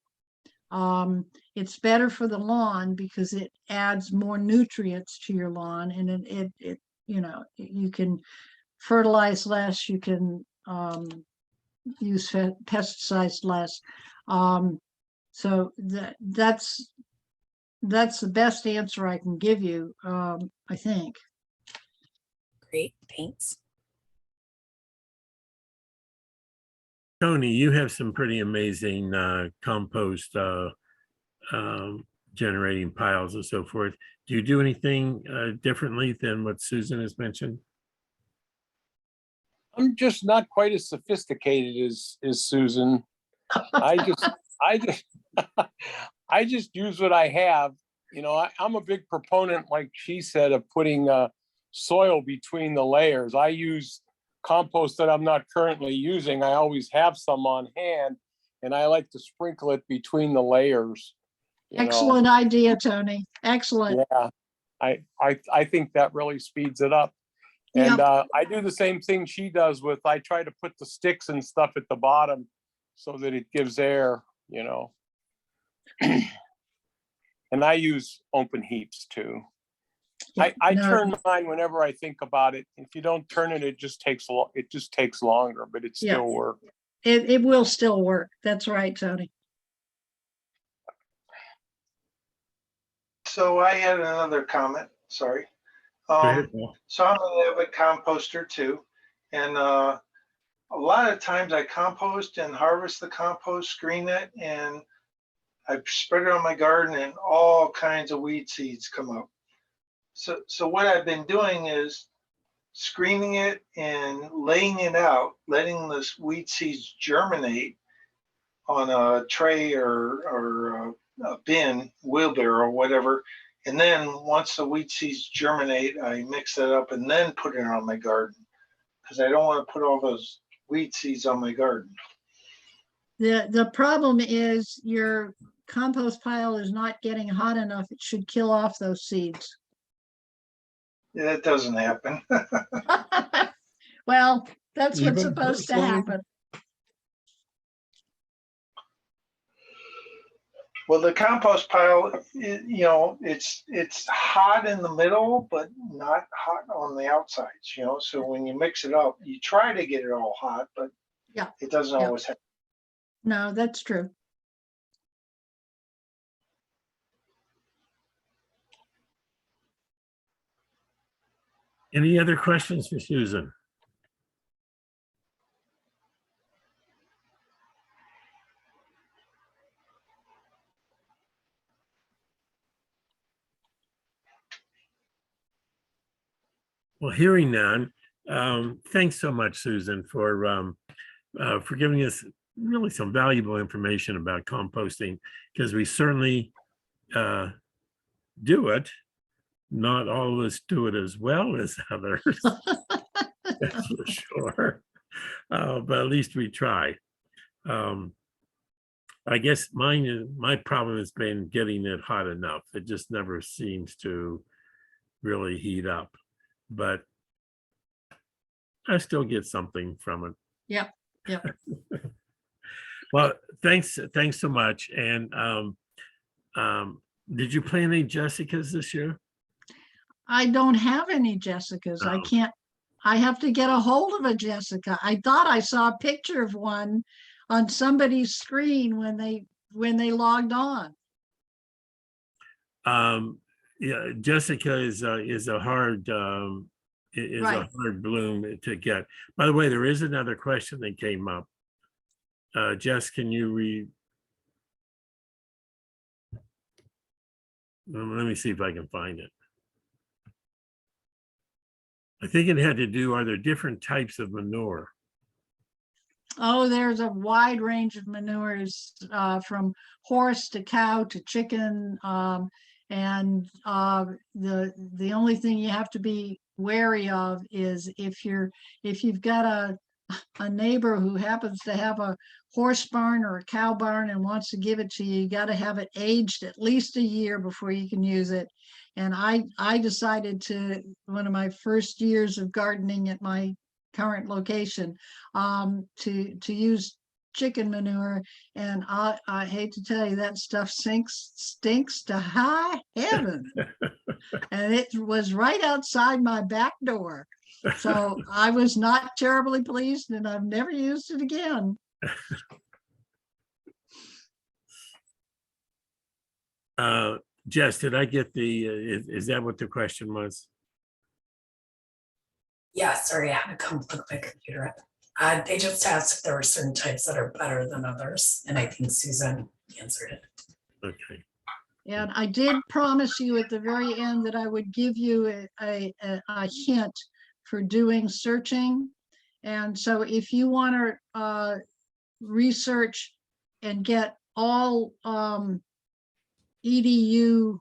It's better for the lawn because it adds more nutrients to your lawn, and it you can fertilize less, you can use pesticides less. So that's the best answer I can give you, I think. Great, thanks. Tony, you have some pretty amazing compost generating piles and so forth. Do you do anything differently than what Susan has mentioned? I'm just not quite as sophisticated as Susan. I just use what I have. I'm a big proponent, like she said, of putting soil between the layers. I use compost that I'm not currently using. I always have some on hand, and I like to sprinkle it between the layers. Excellent idea, Tony. Excellent. Yeah, I think that really speeds it up. And I do the same thing she does with, I try to put the sticks and stuff at the bottom so that it gives air, And I use open heaps too. I turn mine whenever I think about it. If you don't turn it, it just takes longer, but it still works. It will still work. That's right, Tony. So I had another comment, sorry. So I'm an avid composter too. And a lot of times I compost and harvest the compost, screen it, and I spread it on my garden and all kinds of weed seeds come up. So what I've been doing is screening it and laying it out, letting the weed seeds germinate on a tray or a bin, wheelbarrow, whatever. And then once the weed seeds germinate, I mix that up and then put it on my garden because I don't want to put all those weed seeds on my garden. The problem is your compost pile is not getting hot enough. It should kill off those seeds. Yeah, that doesn't happen. Well, that's what's Even supposed to personally? happen. Well, the compost pile, it's hot in the middle, but not hot on the outsides, So when you mix it up, you try to get it all hot, but it doesn't always happen. No, that's true. Any other questions for Susan? Well, hearing none, thanks so much, Susan, for giving us really some valuable information about composting, because we certainly do it. Not all of us do it as well as others, that's for sure. But at least we try. I guess my problem has been getting it hot enough. It just never seems to really heat up, but I still get something from it. Yep, yep. Well, thanks so much. And did you plan any Jessicas this year? I don't have any Jessicas. I Oh. can't, I have to get a hold of a Jessica. I thought I saw a picture of one on somebody's screen when they logged on. Yeah, Jessica is a hard Right. hard bloom to get. By the way, there is another question that came up. Jess, can you read? Let me see if I can find it. I think it had to do, are there different types of manure? Oh, there's a wide range of manures, from horse to cow to chicken. And the only thing you have to be wary of is if you've got a neighbor who happens to have a horse barn or a cow barn and wants to give it to you, you got to have it aged at least a year before you can use it. And I decided to, one of my first years of gardening at my current location, to use chicken manure. And I hate to tell you, that stuff stinks to high heaven. And it was right outside my back door. So I was not terribly pleased, and I've never used it again. Jess, did I get the, is that what the question was? Yeah, sorry, I had to come plug my computer up. They just asked if there were certain types that are better than others, and I think Susan answered it. Okay. And I did promise you at the very end that I would give you a hint for doing searching. And so if you want to research and get all EDU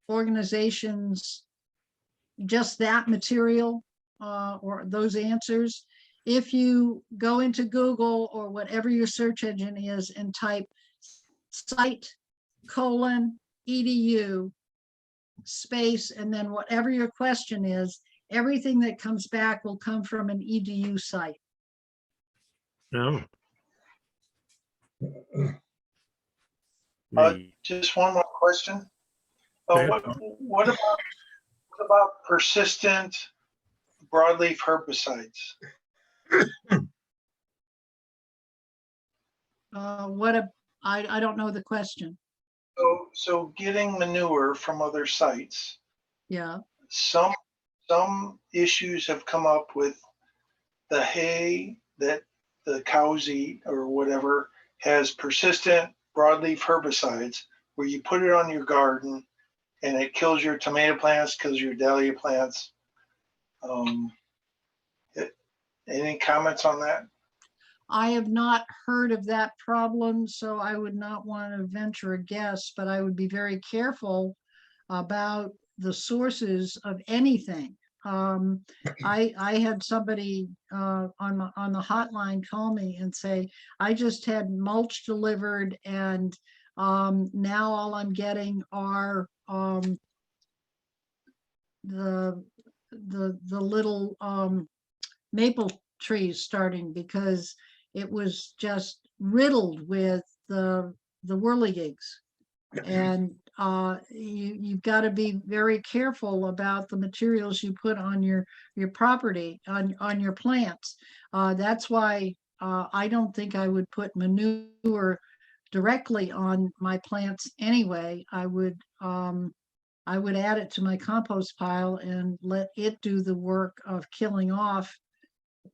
organizations, just that material or those answers, if you go into Google or whatever your search engine is and type site:/edu space, and then whatever your question is, everything that comes back will come from an EDU site. No. Just one more question. Okay. What about persistent broadleaf herbicides? I don't know the question. So getting manure from other sites, Yeah. some issues have come up with the hay that the cows eat or whatever has persistent broadleaf herbicides where you put it on your garden and it kills your tomato plants, kills your dahlia plants. Any comments on that? I have not heard of that problem, so I would not want to venture a guess, but I would be very careful about the sources of anything. I had somebody on the hotline call me and say, I just had mulch delivered, and now all I'm getting are the little maple trees starting, because it was just riddled with the whirligigs. And you've got to be very careful about the materials you put on your property, on your plants. That's why I don't think I would put manure directly on my plants anyway. I would I would add it to my compost pile and let it do the work of killing off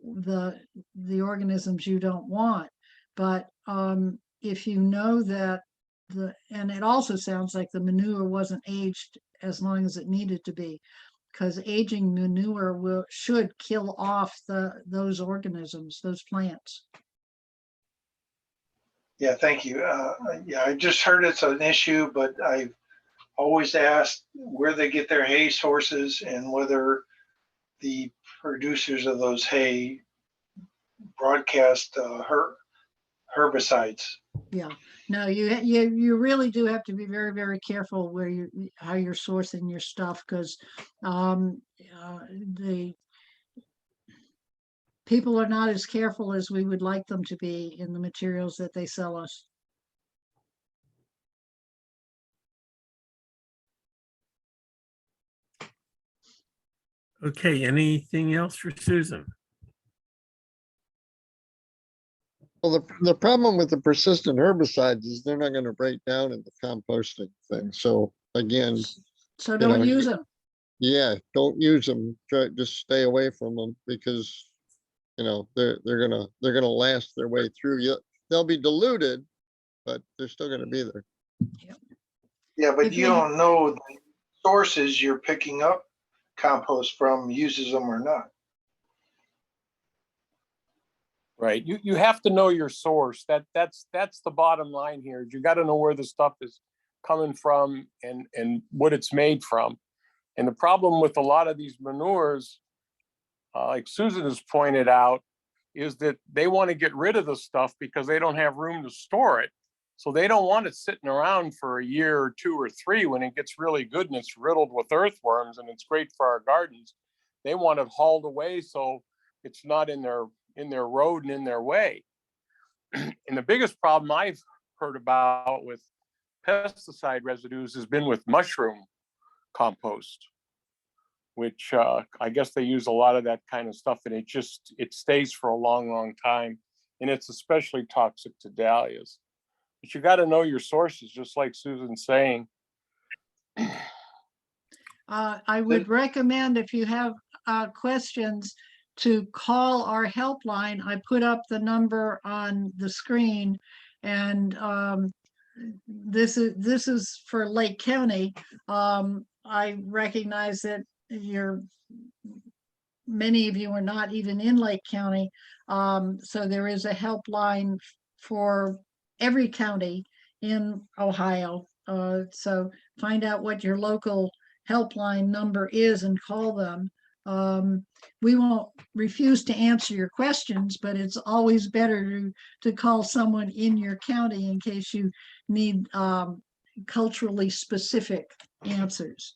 the organisms you don't want. But if you know that and it also sounds like the manure wasn't aged as long as it needed to be, because aging manure should kill off those organisms, those plants. Yeah, thank you. Yeah, I just heard it's an issue, but I've always asked where they get their hay sources and whether the producers of those hay broadcast herbicides. Yeah, no, you really do have to be very, very careful how you're sourcing your stuff, because the people are not as careful as we would like them to be in the materials that they sell us. Okay, anything else for Susan? Well, the problem with the persistent herbicides is they're not gonna break down in the composting thing. So again, So You don't know, use them. yeah, don't use them. Try, just stay away from them because, they're gonna last their way through. They'll be diluted, but they're still gonna be there. Yeah, but If you you- don't know the sources you're picking up compost from uses them or not. Right. You have to know your source. That's the bottom line here. You got to know where the stuff is coming from and what it's made from. And the problem with a lot of these manures, like Susan has pointed out, is that they want to get rid of the stuff because they don't have room to store it. So they don't want it sitting around for a year or two or three when it gets really good and it's riddled with earthworms and it's great for our gardens. They want it hauled away so it's not in their road and in their way. And the biggest problem I've heard about with pesticide residues has been with mushroom compost, which I guess they use a lot of that kind of stuff, and it stays for a long, long time. And it's especially toxic to dahlias. But you got to know your sources, just like Susan's saying. I would recommend, if you have questions, to call our helpline. I put up the number on the screen, and this is for Lake County. I recognize that many of you are not even in Lake County, so there is a helpline for every county in Ohio. So find out what your local helpline number is and call them. We won't refuse to answer your questions, but it's always better to call someone in your county in case you need culturally specific answers.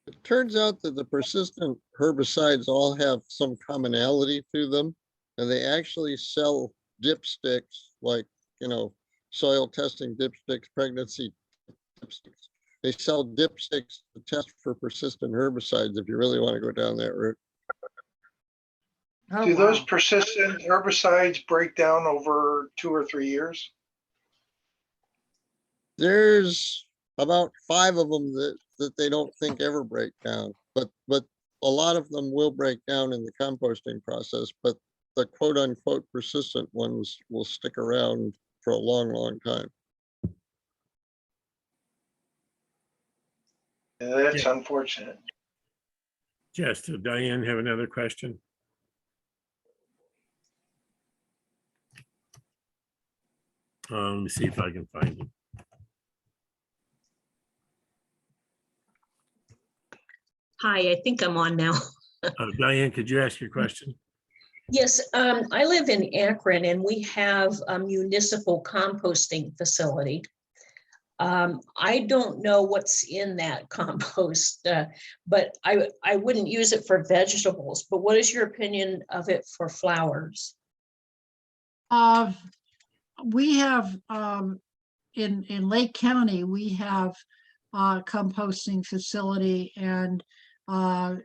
It turns out that the persistent herbicides all have some commonality to them, and they actually sell dipsticks, like, soil testing dipsticks, pregnancy dipsticks. They sell dipsticks to test for persistent herbicides if you really want to go down that route. Oh, Do those wow. persistent herbicides break down over 2 or 3 years? There's about 5 of them that they don't think ever break down, but a lot of them will break down in the composting process, but the quote unquote persistent ones will stick around for a long, long time. Yeah, that's unfortunate. Yes, so Diane, have another question? Let me see if I can find it. Hi, I think I'm on now. Diane, could you ask your question? Yes, I live in Akron and we have a municipal composting facility. I don't know what's in that compost, but I wouldn't use it for vegetables. But what is your opinion of it for flowers? We have in Lake County, we have a composting facility, and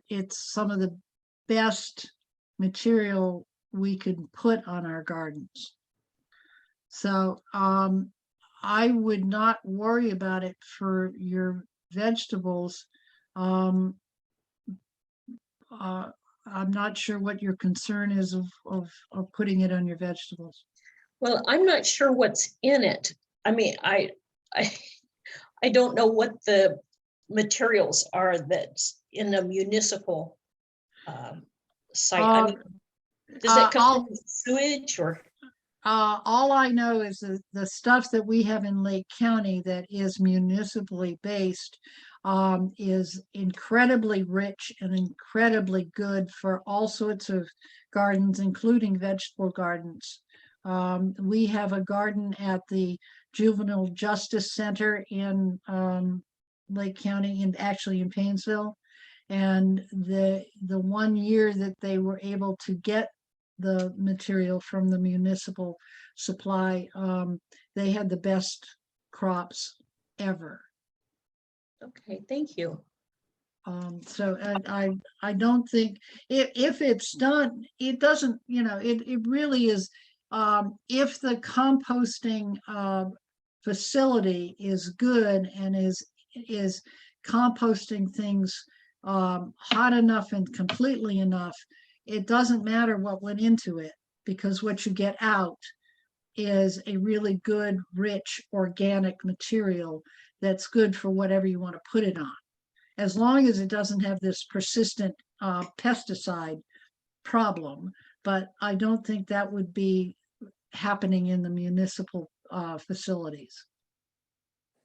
it's some of the best material we could put on our gardens. So I would not worry about it for your vegetables, I'm not sure what your concern is of putting it on your vegetables. Well, I'm not sure what's in it. I mean, I don't know what the materials are that's in a municipal site. I mean, does it come from sewage or? All I know is the stuff that we have in Lake County that is municipally based is incredibly rich and incredibly good for all sorts of gardens, including vegetable gardens. We have a garden at the Juvenile Justice Center in Lake County, and actually in Painesville. And the 1 year that they were able to get the material from the municipal supply, they had the best crops ever. Okay, thank you. So I don't think if it's done, it doesn't, it really is, if the composting facility is good and is composting things hot enough and completely enough, it doesn't matter what went into it, because what you get out is a really good, rich, organic material that's good for whatever you want to put it on. As long as it doesn't have this persistent pesticide problem, but I don't think that would be happening in the municipal facilities.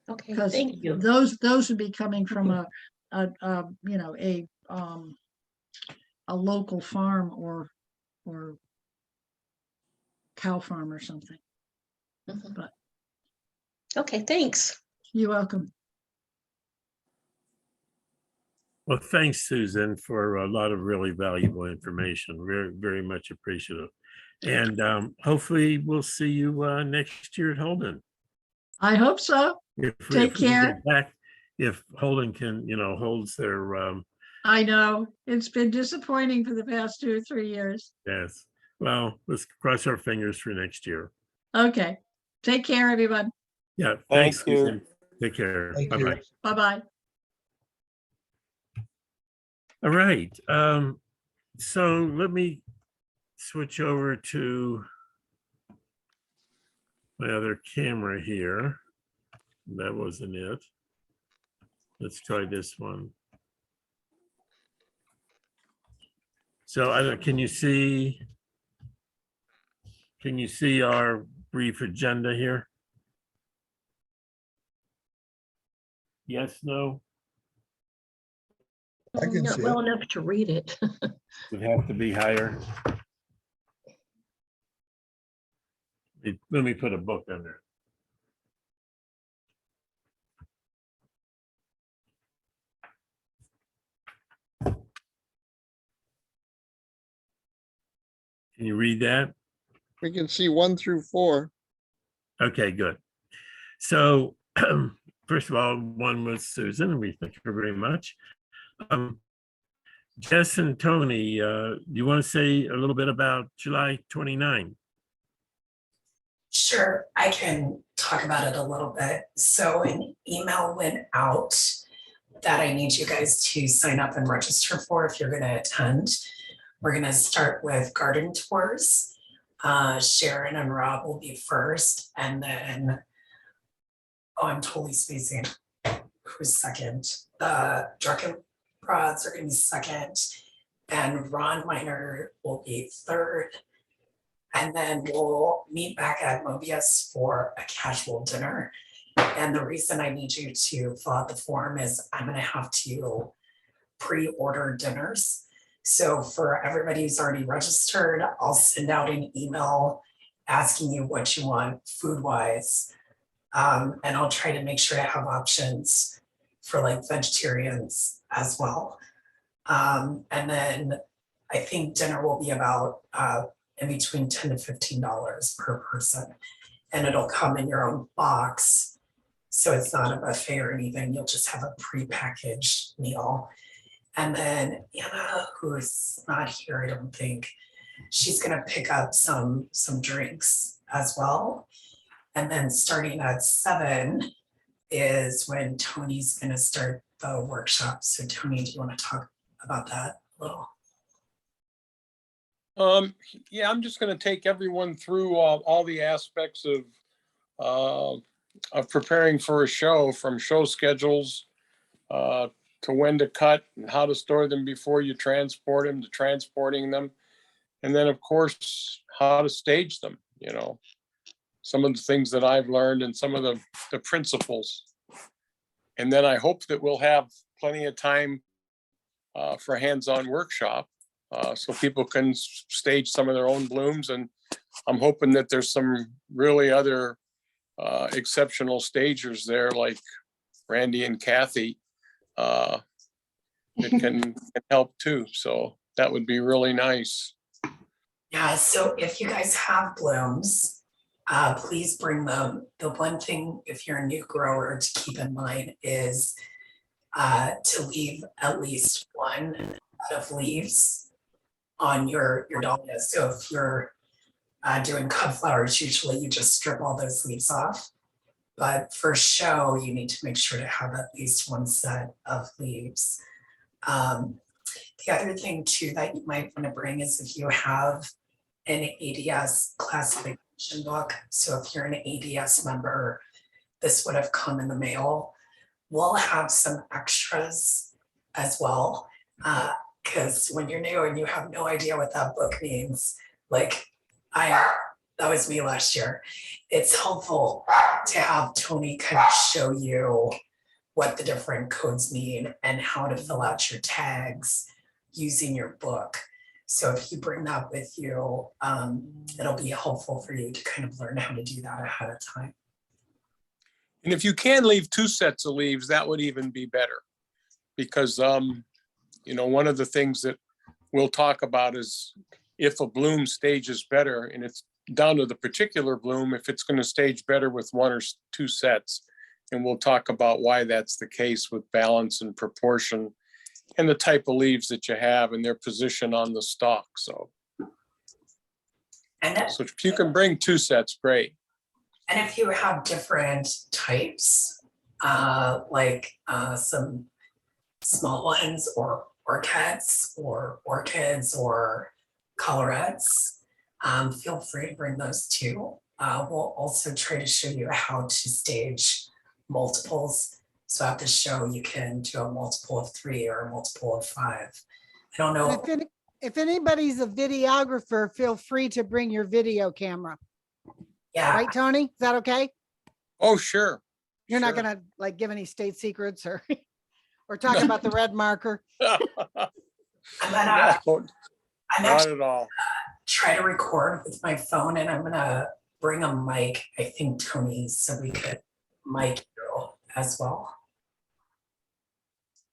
Okay, Because thank you. those would be coming from a local farm or cow farm or something. Mhm. But Okay, thanks. you're welcome. Well, thanks, Susan, for a lot of really valuable information. Very, very much appreciative. And hopefully we'll see you next year at Holden. I hope so. If Take we can care. get back, if Holden can, holds their, I know it's been disappointing for the past 2 or 3 years. yes. Well, let's cross our fingers for next year. Okay. Take care, everyone. Yeah, Thank thanks, you. Susan. Take care. Thank you. Bye-bye. Bye-bye. All right. So let me switch over to my other camera here. That wasn't it. Let's try this one. So I don't, can you see our brief agenda here? Yes, no? I can Not see well it. enough to read it. Would have to be higher. Let me put a book under. Can you read that? We can see 1 through 4. Okay, good. So first of all, one was Susan, and we thank her very much. Jess and Tony, do you want to say a little bit about July 29? Sure, I can talk about it a little bit. So an email went out that I need you guys to sign up and register for if you're going to attend. We're going to start with garden tours. Sharon and Rob will be first, and then, oh, I'm totally spacing. Who's second? Drunken Broads are going to be second, and Ron Miner will be third. And then we'll meet back at Mobius for a casual dinner. And the reason I need you to fill out the form is I'm going to have to pre-order dinners. So for everybody who's already registered, I'll send out an email asking you what you want food-wise. And I'll try to make sure I have options for like vegetarians as well. And then I think dinner will be about in between $10 to $15 per person. And it'll come in your own box. So it's not a buffet or anything. You'll just have a prepackaged meal. And then Anna, who's not here, I don't think, she's gonna pick up some drinks as well. And then starting at 7 is when Tony's gonna start the workshop. So Tony, do you want to talk about that a little? Yeah, I'm just gonna take everyone through all the aspects of preparing for a show, from show schedules to when to cut and how to store them before you transport them, to transporting them. And then, of course, how to stage them, some of the things that I've learned and some of the principles. And then I hope that we'll have plenty of time for a hands-on workshop so people can stage some of their own blooms. And I'm hoping that there's some really other exceptional stagers there, like Randy and Kathy, that can help too. So that would be really nice. Yeah, so if you guys have blooms, please bring them. The one thing, if you're a new grower, to keep in mind is to leave at least one head of leaves on your dahlia. So if you're doing cut flowers, usually you just strip all those leaves off. But for show, you need to make sure to have at least one set of leaves. The other thing too that you might want to bring is if you have an ADS classification book. So if you're an ADS member, this would have come in the mail. We'll have some extras as well. Because when you're new and you have no idea what that book means, like that was me last year. It's helpful to have Tony kind of show you what the different codes mean and how to fill out your tags using your book. So if you bring that with you, it'll be helpful for you to kind of learn how to do that ahead of time. And if you can leave 2 sets of leaves, that would even be better. Because, one of the things that we'll talk about is if a bloom stages better, and it's down to the particular bloom, if it's going to stage better with 1 or 2 sets. And we'll talk about why that's the case with balance and proportion and the type of leaves that you have and their position on the stalk. So if you can bring 2 sets, great. And if you have different types, like some small ones or orchids or collarets, feel free to bring those too. We'll also try to show you how to stage multiples. So at the show, you can do a multiple of 3 or a multiple of 5. I don't know. If anybody's a videographer, feel free to bring your video camera. Yeah. Right, Tony? Is that okay? Oh, sure. You're not gonna like give any state secrets or or talk about the red marker. I'm Not actually at all. try to record with my phone, and I'm gonna bring a mic, I think, Tony, so we could mic you as well.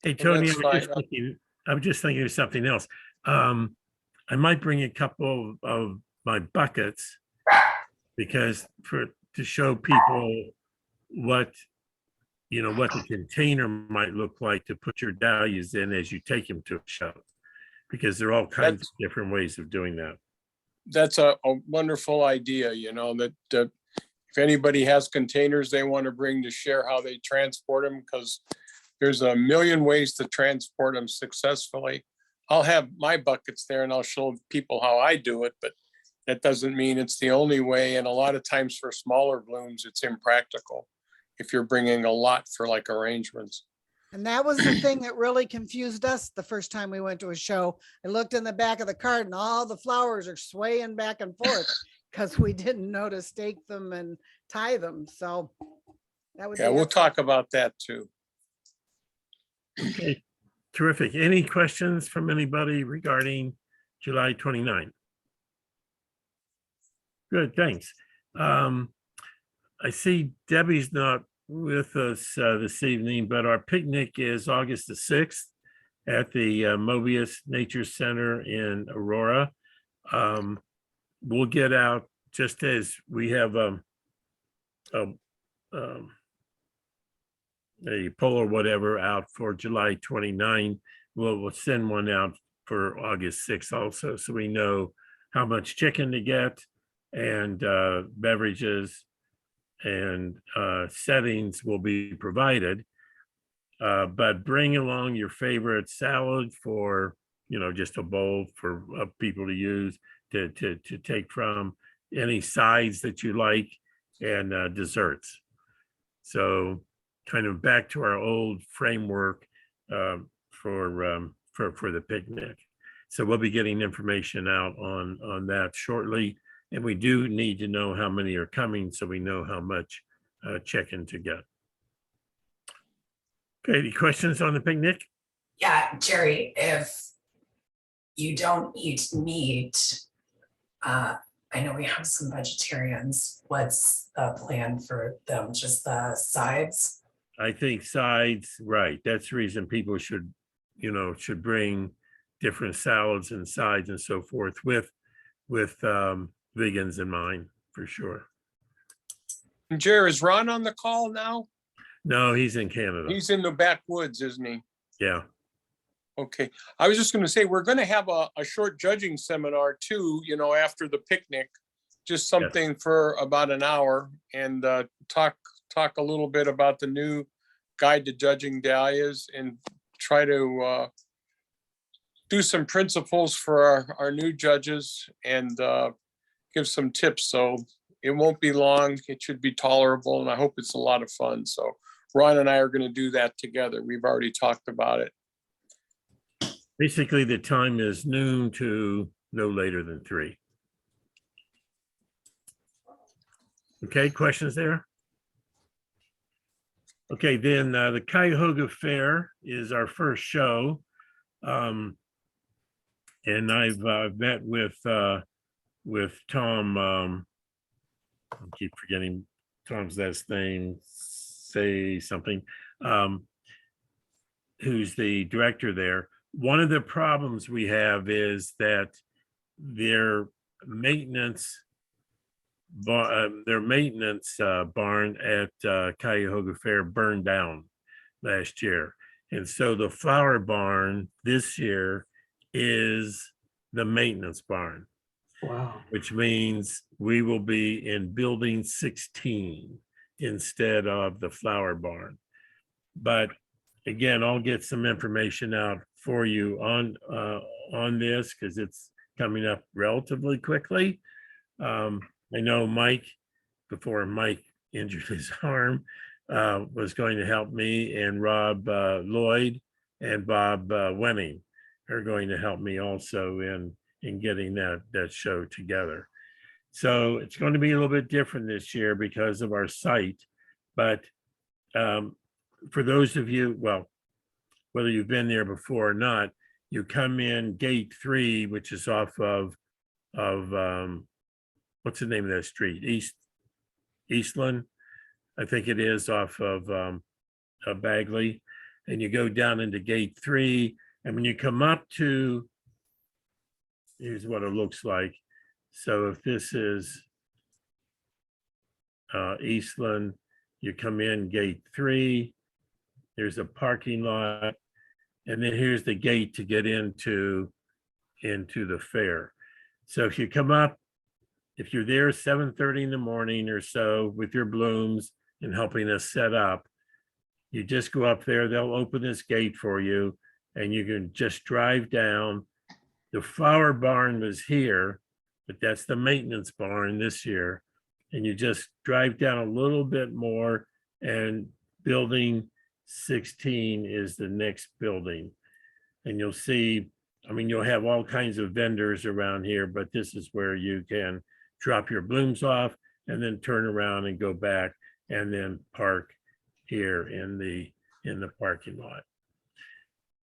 Hey, Tony, that's fine. I'm just thinking of something else. I might bring a couple of my buckets because to show people what the container might look like to put your dahlias in as you take them to a show, because there are all kinds of different ways of doing that. That's a wonderful idea, that if anybody has containers they want to bring, to share how they transport them, because there's a million ways to transport them successfully. I'll have my buckets there and I'll show people how I do it, but that doesn't mean it's the only way. And a lot of times for smaller blooms, it's impractical if you're bringing a lot for like arrangements. And that was the thing that really confused us the first time we went to a show. I looked in the back of the cart and all the flowers are swaying back and forth because we didn't know to stake them and tie them. So that would be we'll excellent. talk about that too. Okay, terrific. Any questions from anybody regarding July 29? Good, thanks. I see Debbie's not with us this evening, but our picnic is August the 6th at the Mobius Nature Center in Aurora. We'll get out just as we have a poll or whatever out for July 29. We'll send one out for August 6th also, so we know how much chicken to get and beverages settings will be provided. But bring along your favorite salad for, just a bowl for people to use to take from, any sides that you like, and desserts. So kind of back to our old framework for the picnic. So we'll be getting information out on that shortly. And we do need to know how many are coming so we know how much chicken to get. Okay, any questions on the picnic? Yeah, Jerry, if you don't eat meat, I know we have some vegetarians. What's the plan for them? Just the sides? I think sides, right. That's the reason people should bring different salads and sides and so forth with vegans in mind, for sure. And Jerry, is Ron on the call now? No, he's in Canada. He's in the backwoods, isn't he? Yeah. Okay. I was just going to say, we're going to have a short judging seminar too, after the picnic, just something for about an hour, and talk a little bit about the new guide to judging dahlias, and try to do some principles for our new judges, and give some tips. So it won't be long. It should be tolerable, and I hope it's a lot of fun. So Ron and I are going to do that together. We've already talked about it. Basically, the time is noon to no later than 3. Okay, questions there? Okay, then the Cuyahoga Fair is our first show. And I've met with Tom, I keep forgetting Tom's last name, say something, who's the director there. One of the problems we have is that their maintenance barn at Cuyahoga Fair burned down last year. And so the flower barn this year is the maintenance barn. Wow. Which means we will be in building 16 instead of the flower barn. But again, I'll get some information out for you on this, because it's coming up relatively quickly. I know Mike, before Mike injured his arm, was going to help me, and Rob Lloyd and Bob Wenning are going to help me also in getting that show together. So it's going to be a little bit different this year because of our site. But for those of you, well, whether you've been there before or not, you come in gate 3, which is off of what's the name of that street? Eastland, I think it is, off of Bagley, and you go down into gate 3. And when you come up to, here's what it looks like. So if this is Eastland, you come in gate 3, there's a parking lot, and then here's the gate to get into the fair. So if you come up, if you're there 7:30 in the morning or so with your blooms and helping us set up, you just go up there, they'll open this gate for you, and you can just drive down. The flower barn was here, but that's the maintenance barn this year. And you just drive down a little bit more, and building 16 is the next building. And you'll see, I mean, you'll have all kinds of vendors around here, but this is where you can drop your blooms off and then turn around and go back and then park here in the parking lot.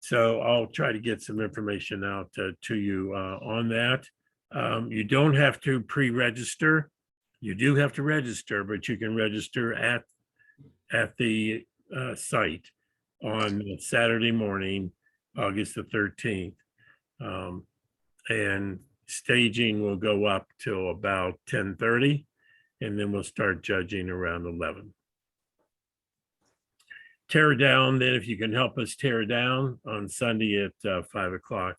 So I'll try to get some information out to you on that. You don't have to pre-register. You do have to register, but you can register at the site on Saturday morning, August the 13th. And staging will go up till about 10:30, and then we'll start judging around 11. Tear down, then if you can help us tear down on Sunday at 5 o'clock,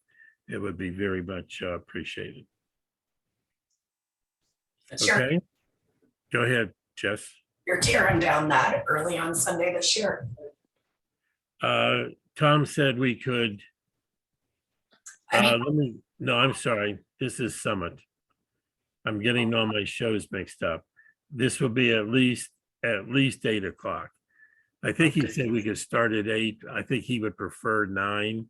it would be very much appreciated. Sure. Okay, go ahead, Jess. You're tearing down that early on Sunday this year. Tom said we could. No, I'm sorry. This is Summit. I'm getting all my shows mixed up. This will be at least 8 o'clock. I think he said we could start at 8. I think he would prefer 9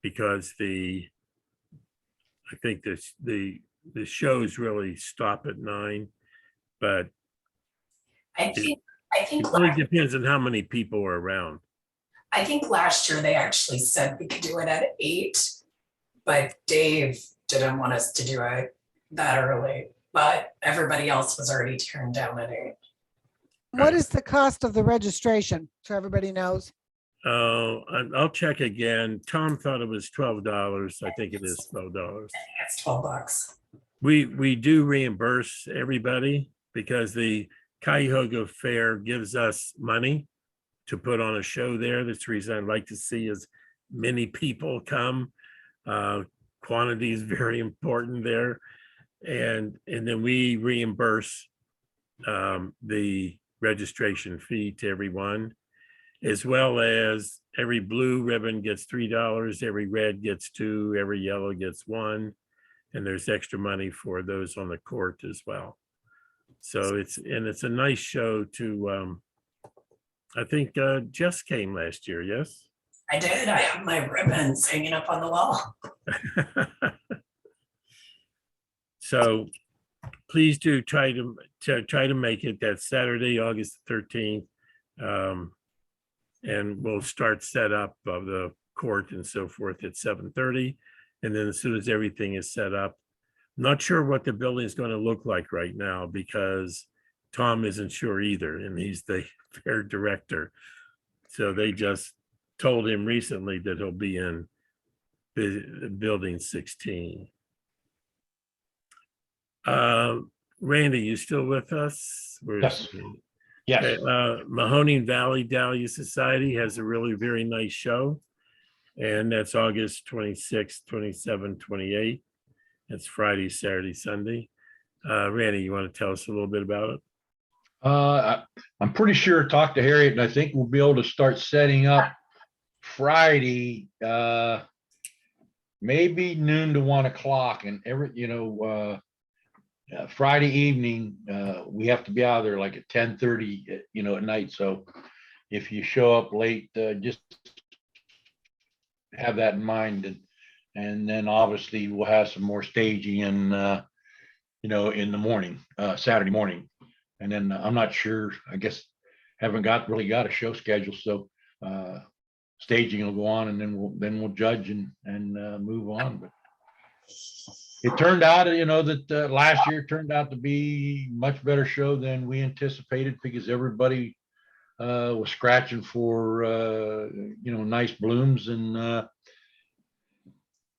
because I think the shows really stop at 9, but I think it really depends on how many people are around. I think last year they actually said we could do it at 8, but Dave didn't want us to do it that early, but everybody else was already tearing down at 8. What is the cost of the registration? So everybody knows. I'll check again. Tom thought it was $12. I think it is $12. It's $12. We do reimburse everybody because the Cuyahoga Fair gives us money to put on a show there. That's the reason I'd like to see as many people come. Quantity is very important there. And then we reimburse the registration fee to everyone, as well as every blue ribbon gets $3, every red gets 2, every yellow gets 1, and there's extra money for those on the court as well. So it's a nice show to, I think Jess came last year, yes? I did. I have my ribbons hanging up on the wall. So please do try to make it that Saturday, August 13th. And we'll start set up of the court and so forth at 7:30. And then as soon as everything is set up, not sure what the building is going to look like right now because Tom isn't sure either, and he's the fair director. So they just told him recently that he'll be in building 16. Randy, you still with us? Yes. Yes. Mahoning Valley Dahlia Society has a really very nice show. And that's August 26th, 27th, 28th. It's Friday, Saturday, Sunday. Randy, you want to tell us a little bit about it? I'm pretty sure, talk to Harriet, and I think we'll be able to start setting up Friday, maybe noon to 1 o'clock, and Friday evening, we have to be out of there like at 10:30, at night. So if you show up late, just have that in mind. And then obviously we'll have some more staging in the morning, Saturday morning. And then I'm not sure, I guess, haven't really got a show schedule. So staging will go on, and then we'll judge and move on. But it turned out, that last year turned out to be much better show than we anticipated because everybody was scratching for, nice blooms. And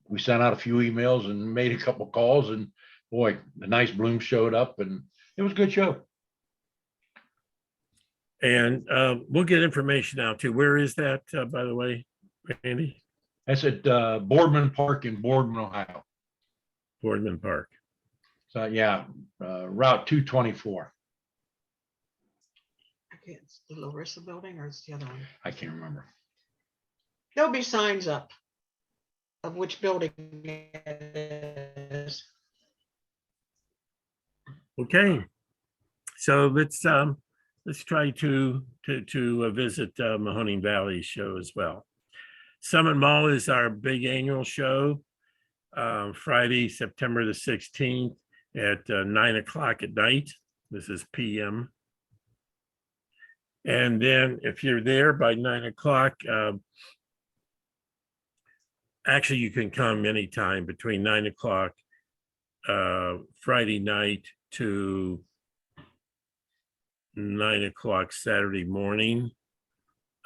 we sent out a few emails and made a couple calls, and boy, the nice blooms showed up, and it was a good show. And we'll get information out too. Where is that, by the way, Randy? That's at Boardman Park in Boardman, Ohio. Boardman Park. So yeah, Route 224. Okay, it's the Larissa building, or it's the other one? I can't remember. There'll be signs up of which building it is. Okay, so let's try to visit Mahoning Valley show as well. Summit Mall is our big annual show, Friday, September the 16th at 9 o'clock at night. This is PM. And then if you're there by 9 o'clock, actually you can come anytime between 9 o'clock Friday night to 9 o'clock Saturday morning.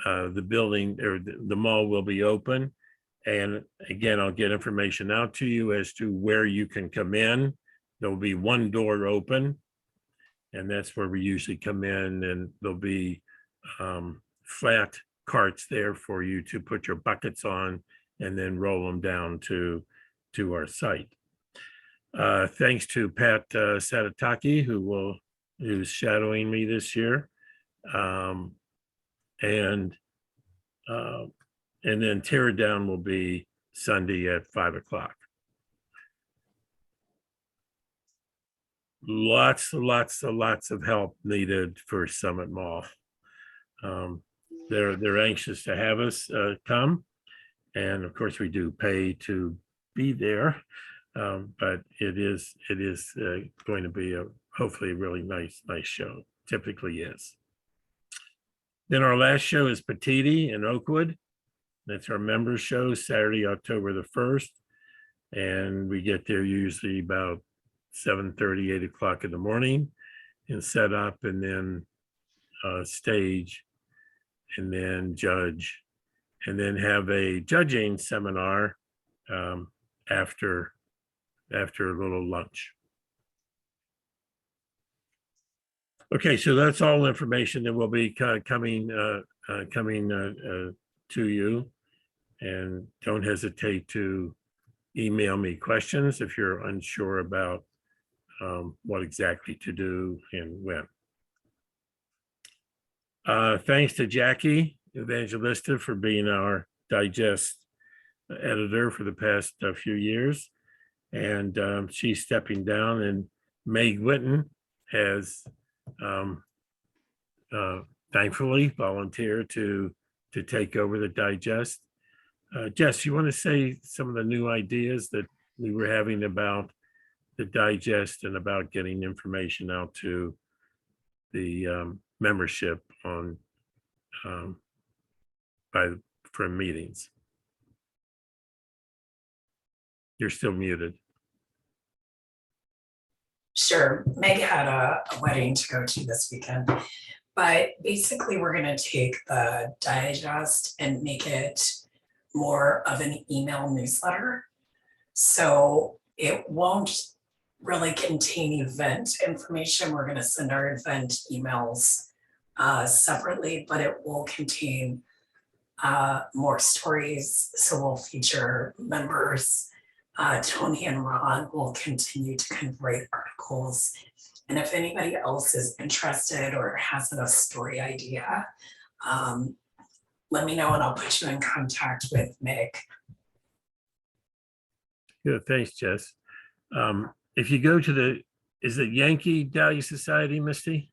The building or the mall will be open. And again, I'll get information out to you as to where you can come in. There will be one door open, and that's where we usually come in, and there'll be flat carts there for you to put your buckets on and then roll them down to our site. Thanks to Pat Sadataki, who will who's shadowing me this year. Um, and then tear it down will be Sunday at 5 o'clock. Lots of help needed for Summit Mall. They're anxious to have us come, and of course we do pay to be there, but it is going to be hopefully a really nice show. Typically is. Then our last show is Petiti in Oakwood. That's our members show, Saturday, October the 1st. And we get there usually about 7:30, 8 o'clock in the morning and set up, and then stage, and then judge, and then have a judging seminar after a little lunch. Okay, so that's all information that will be coming to you, and don't hesitate to email me questions if you're unsure about what exactly to do and when. Thanks to Jackie Evangelista for being our digest editor for the past few years, and she's stepping down, and Meg Witten has thankfully volunteered to take over the digest. Jess, you want to say some of the new ideas that we were having about the digest and about getting information out to the membership on from meetings? You're still muted. Sure, Meg had a wedding to go to this weekend, but basically we're gonna take the digest and make it more of an email newsletter. So it won't really contain event information. We're gonna send our event emails separately, but it will contain more stories. So we'll feature members. Tony and Ron will continue to kind of write articles. And if anybody else is interested or has a story idea, let me know and I'll put you in contact with Meg. Good, thanks, Jess. If you go to is it Yankee Dahlia Society, Misty?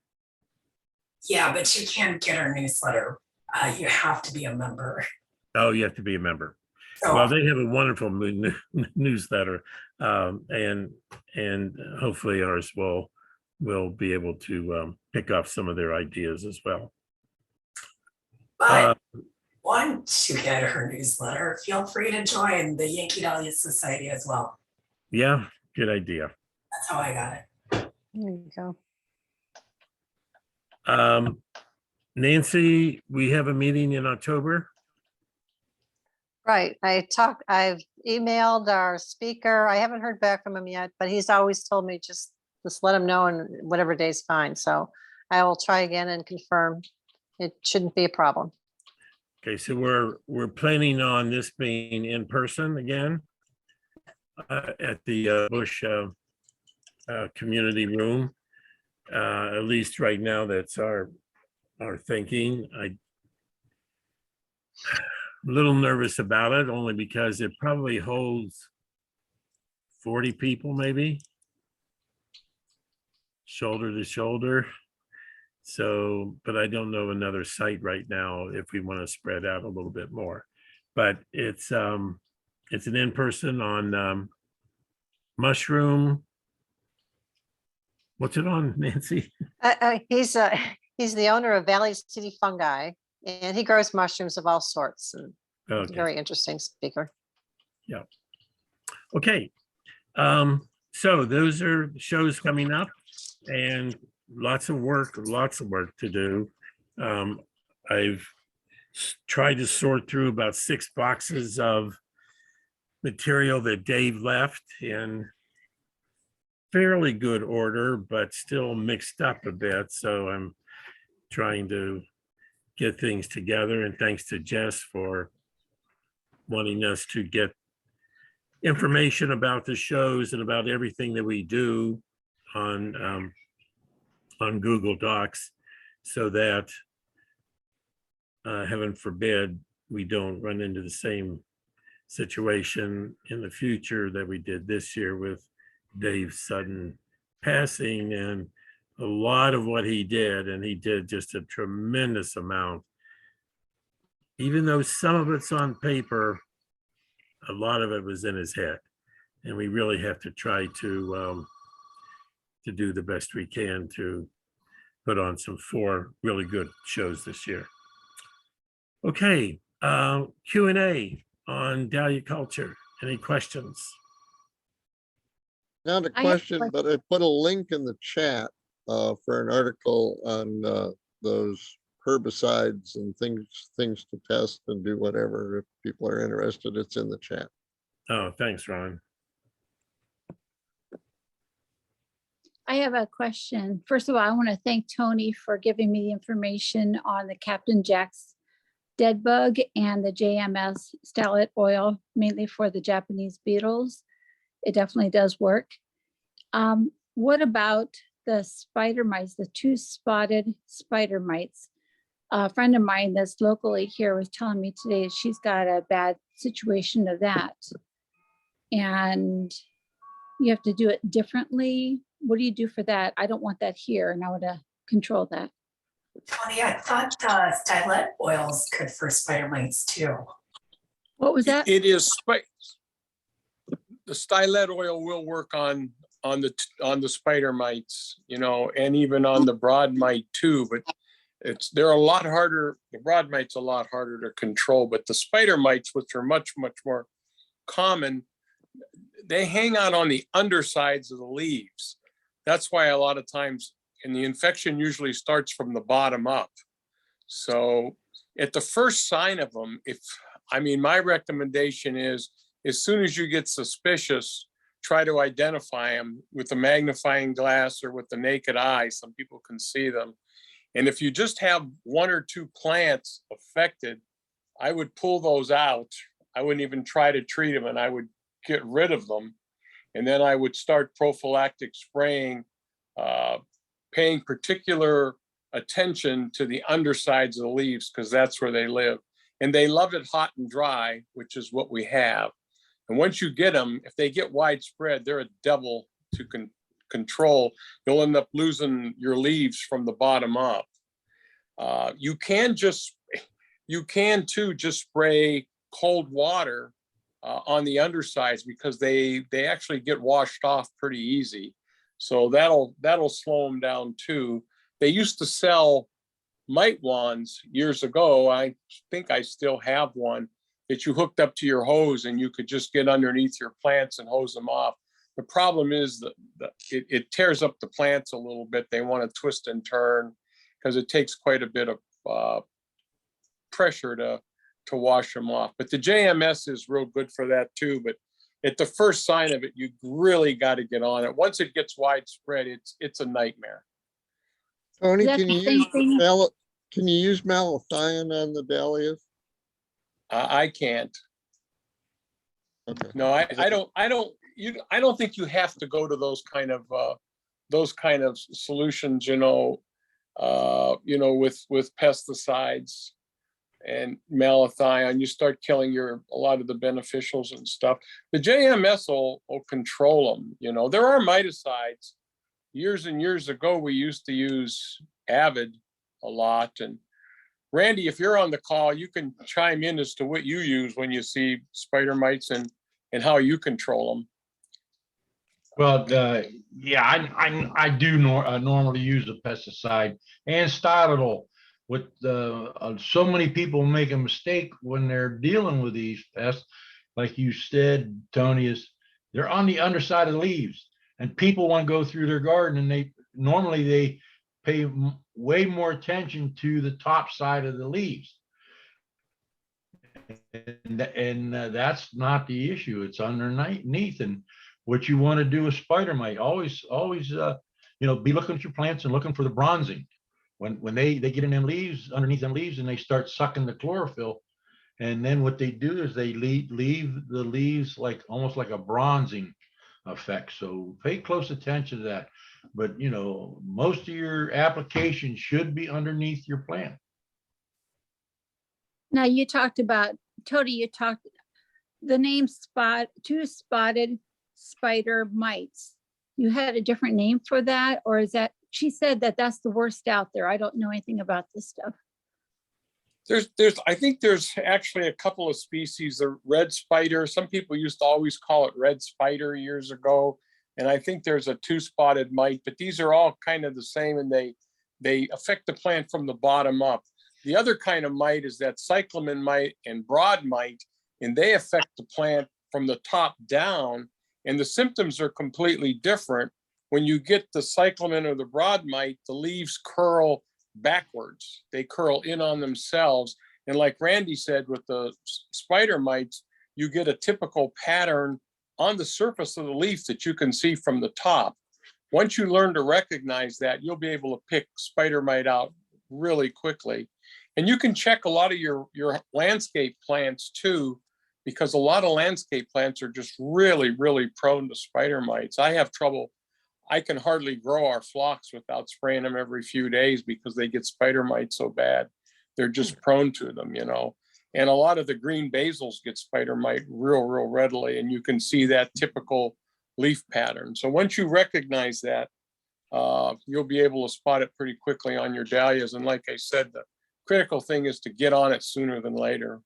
Yeah, but you can't get our newsletter. You have to be a member. Oh, you have to be a member. So, well, they have a wonderful newsletter, and hopefully ours will be able to pick up some of their ideas as well. But once you get her newsletter, feel free to join the Yankee Dahlia Society as well. Yeah, good idea. That's how I got it. There you go. Nancy, we have a meeting in October. Right. I've emailed our speaker. I haven't heard back from him yet, but he's always told me just let him know, and whatever day's fine. So I will try again and confirm. It shouldn't be a problem. Okay, so we're planning on this being in person again at the Bush community room. At least right now, that's our thinking. I'm a little nervous about it, only because it probably holds 40 people, maybe shoulder to shoulder. So, but I don't know another site right now if we want to spread out a little bit more. But it's an in-person on Mushroom. What's it on, Nancy? He's the owner of Valley City Fungi, and he grows mushrooms of all sorts. And he's a very interesting speaker. Yeah. Okay. So those are shows coming up, and lots of work to do. I've tried to sort through about 6 boxes of material that Dave left in fairly good order, but still mixed up a bit. So I'm trying to get things together, and thanks to Jess for wanting us to get information about the shows and about everything that we do on on Google Docs so that heaven forbid, we don't run into the same situation in the future that we did this year with Dave's sudden passing and a lot of what he did, and he did just a tremendous amount. Even though some of it's on paper, a lot of it was in his head. And we really have to try to do the best we can to put on some 4 really good shows this year. Okay, Q&A on Dahlia culture. Any questions? Not a I have a question, but I put a link in the chat for an article on those herbicides and things to test and do whatever. If people are interested, it's in the chat. Oh, thanks, Ron. I have a question. First of all, I want to thank Tony for giving me the information on the Captain Jack's dead bug and the JMS stellate oil, mainly for the Japanese beetles. It definitely does work. What about the spider mites, the 2-spotted spider mites? A friend of mine that's locally here was telling me today she's got a bad situation of that. And you have to do it differently. What do you do for that? I don't want that here, and I want to control that. Tony, I thought stylet oil's good for spider mites too. What was that? It is, the stylet oil will work on the spider mites, you know, and even on the broad mite too, but they're a lot harder. The broad mite's a lot harder to control, but the spider mites, which are much more common, they hang out on the undersides of the leaves. That's why a lot of times, and the infection usually starts from the bottom up. So at the first sign of them, my recommendation is, as soon as you get suspicious, try to identify them with a magnifying glass or with the naked eye. Some people can see them. And if you just have 1 or 2 plants affected, I would pull those out. I wouldn't even try to treat them, and I would get rid of them. And then I would start prophylactic spraying, paying particular attention to the undersides of the leaves, because that's where they live. And they love it hot and dry, which is what we have. And once you get them, if they get widespread, they're a devil to control. You'll end up losing your leaves from the bottom up. You can too just spray cold water on the undersides, because they actually get washed off pretty easy. So that'll slow them down too. They used to sell mite wands years ago. I think I still have one that you hooked up to your hose and you could just get underneath your plants and hose them off. The problem is that it tears up the plants a little bit. They want to twist and turn because it takes quite a bit of pressure to wash them off. But the JMS is real good for that too. But at the first sign of it, you really got to get on it. Once it gets widespread, it's a nightmare. Tony, Is that can the you same thing? use malathion on the dahlias? I can't. Okay. No, I don't think you have to go to those kind of solutions, with pesticides and malathion. You start killing a lot of the beneficials and stuff. The JMS will control them. There are miticides. Years and years ago, we used to use Avid a lot. And Randy, if you're on the call, you can chime in as to what you use when you see spider mites and how you control them. Well, I do normally use a pesticide and stylotyl. With so many people make a mistake when they're dealing with these pests, like you said, Tony, is they're on the underside of the leaves, and people want to go through their garden, and they pay way more attention to the top side of the leaves. And that's not the issue. It's underneath. And what you want to do with spider mite, always, be looking at your plants and looking for the bronzing. When they get in them leaves, underneath them leaves, and they start sucking the chlorophyll. And then what they do is they leave the leaves almost like a bronzing effect. So pay close attention to that. but you know, most of your applications should be underneath your plant. Now you talked about, Tony, you talked, the name two spotted spider mites. You had a different name for that, or is that, she said that that's the worst out there. I don't know anything about this stuff. I think there's actually a couple of species, the red spider. Some people used to always call it red spider years ago. And I think there's a two-spotted mite, but these are all kind of the same, and they affect the plant from the bottom up. The other kind of mite is that cyclamen mite and broad mite, and they affect the plant from the top down, and the symptoms are completely different. When you get the cyclamen or the broad mite, the leaves curl backwards. They curl in on themselves. And like Randy said, with the spider mites, you get a typical pattern on the surface of the leaf that you can see from the top. Once you learn to recognize that, you'll be able to pick spider mite out really quickly. And you can check a lot of your landscape plants too, because a lot of landscape plants are just really, really prone to spider mites. I have trouble. I can hardly grow our phlox without spraying them every few days because they get spider mites so bad. They're just prone to them, you know. And a lot of the green basils get spider mite real readily, and you can see that typical leaf pattern. So once you recognize that, you'll be able to spot it pretty quickly on your dahlias. And like I said, the critical thing is to get on it sooner than later.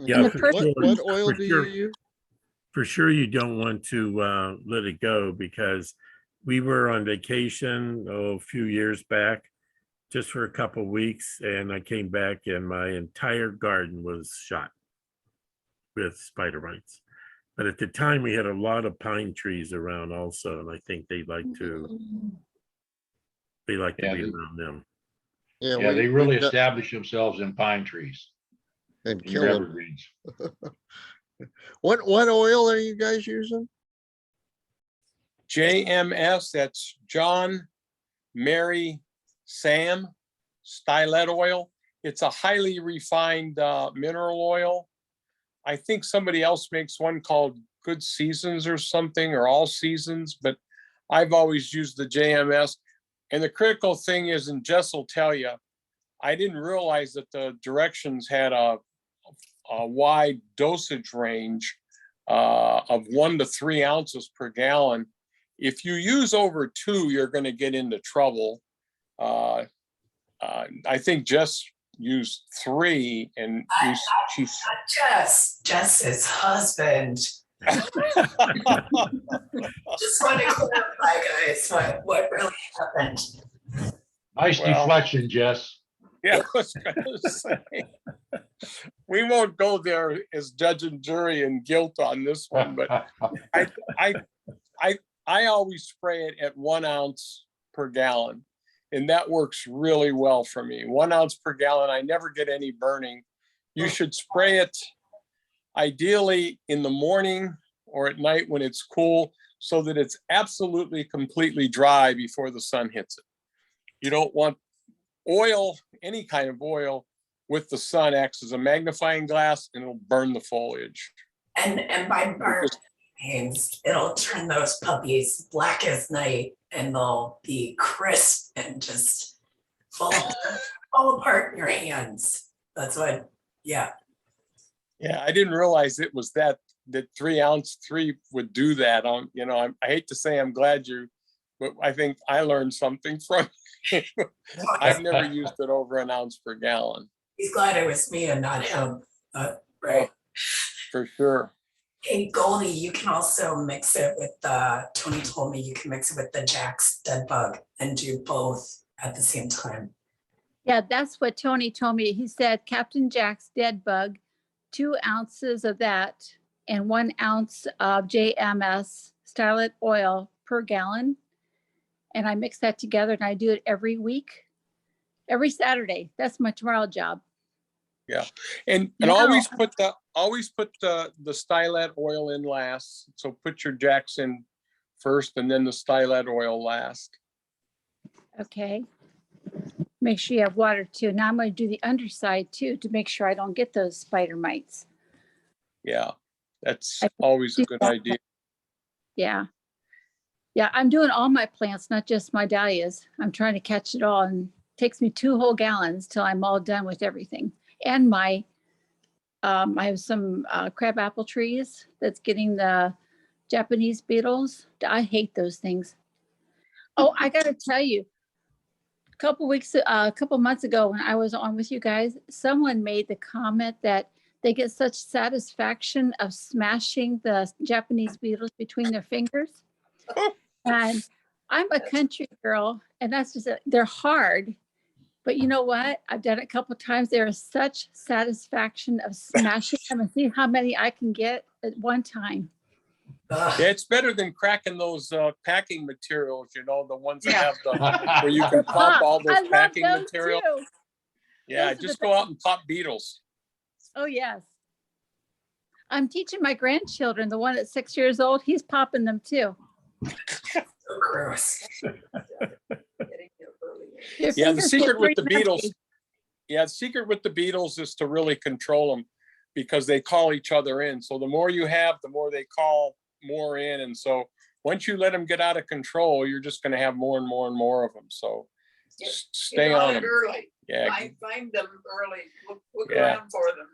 Yeah, What, for sure, what oil for do you sure. use? For sure, you don't want to let it go, because we were on vacation a few years back, just for a couple of weeks, and I came back and my entire garden was shot with spider mites. But at the time, we had a lot of pine trees around also, and I think they like to be around them. Yeah, we- they really we've got- establish themselves in pine trees, and in your kill 'em. evergreens. What oil are you guys using? JMS, that's John, Mary, Sam, stylet oil. It's a highly refined mineral oil. I think somebody else makes one called Good Seasons or something, or All Seasons, but I've always used the JMS. And the critical thing is, and Jess will tell you, I didn't realize that the directions had a wide dosage range of 1 to 3 ounces per gallon. If you use over 2, you're going to get into trouble. I think Jess used 3, and she's Jess's husband. Just want to clarify, guys, what really happened. Nice deflection, Jess. Yeah, I was gonna say. We won't go there as judge and jury and guilt on this one, but I always spray it at 1 ounce per gallon, and that works really well for me. 1 ounce per gallon. I never get any burning. You should spray it ideally in the morning or at night when it's cool, so that it's absolutely completely dry before the sun hits it. You don't want oil, any kind of oil, with the sun acts as a magnifying glass and it'll burn the foliage. And by burn means it'll turn those puppies black as night, and they'll be crisp and just fall apart in your hands. That's what, yeah. Yeah, I didn't realize it was that 3 ounce 3 would do that. You know, I hate to say I'm glad but I think I learned something from it. I've never used it over 1 ounce per gallon. He's glad it was me and not him, right? For sure. Hey, Goldie, you can also mix it with Tony told me you can mix it with the Jack's Dead Bug and do both at the same time. Yeah, that's what Tony told me. He said Captain Jack's Dead Bug, 2 ounces of that and 1 ounce of JMS stylet oil per gallon. And I mix that together, and I do it every week, every Saturday. That's my tomorrow job. Yeah, and Now- always put the stylet oil in last. So put your Jacks in first, and then the stylet oil last. Okay. Make sure you have water too. Now I'm going to do the underside too, to make sure I don't get those spider mites. Yeah, that's always a good idea. Yeah. Yeah, I'm doing all my plants, not just my dahlias. I'm trying to catch it all, and it takes me 2 whole gallons till I'm all done with everything. And I have some crab apple trees that's getting the Japanese beetles. I hate those things. Oh, I got to tell you, a couple months ago when I was on with you guys, someone made the comment that they get such satisfaction of smashing the Japanese beetles between their fingers. And I'm a country girl, and that's just, they're hard. But you know what? I've done it a couple of times. There is such satisfaction of smashing them and see how many I can get at one time. Yeah, it's better than cracking those packing materials, you know, the ones that Yeah. have the, where you can pop all I those love packing those material. too. Yeah, Those are just the go out and pop beetles. Oh, yes. I'm teaching my grandchildren, the one that's 6 years old, he's popping them too. Gross. Your Yeah, the fingers secret get with the pretty beetles, messy. yeah, the secret with the beetles is to really control them because they call each other in. So the more you have, the more they call more in. And so once you let them get out of control, you're just going to have more and more and more of them. So stay on them. Early. Yeah. Find them early. Look Yeah. around for them.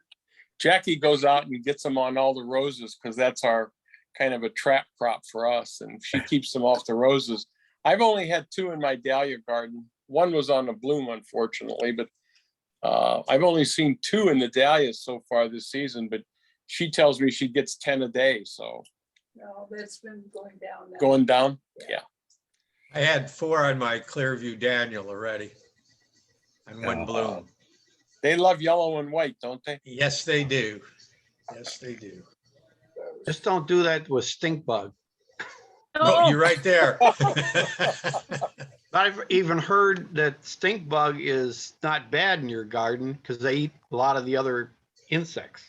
Jackie goes out and gets them on all the roses because that's our kind of a trap crop for us. And she keeps them off the roses. I've only had 2 in my dahlia garden. One was on a bloom, unfortunately, but I've only seen 2 in the dahlias so far this season, but she tells me she gets 10 a day. So No, that's been going down now. going down. Yeah. I had 4 on my Clearview Daniel already. And 1 bloom. They love yellow and white, don't they? Yes, they do. Yes, they do. Just don't do that with stink bug. No, you're right there. I've even heard that stink bug is not bad in your garden because they eat a lot of the other insects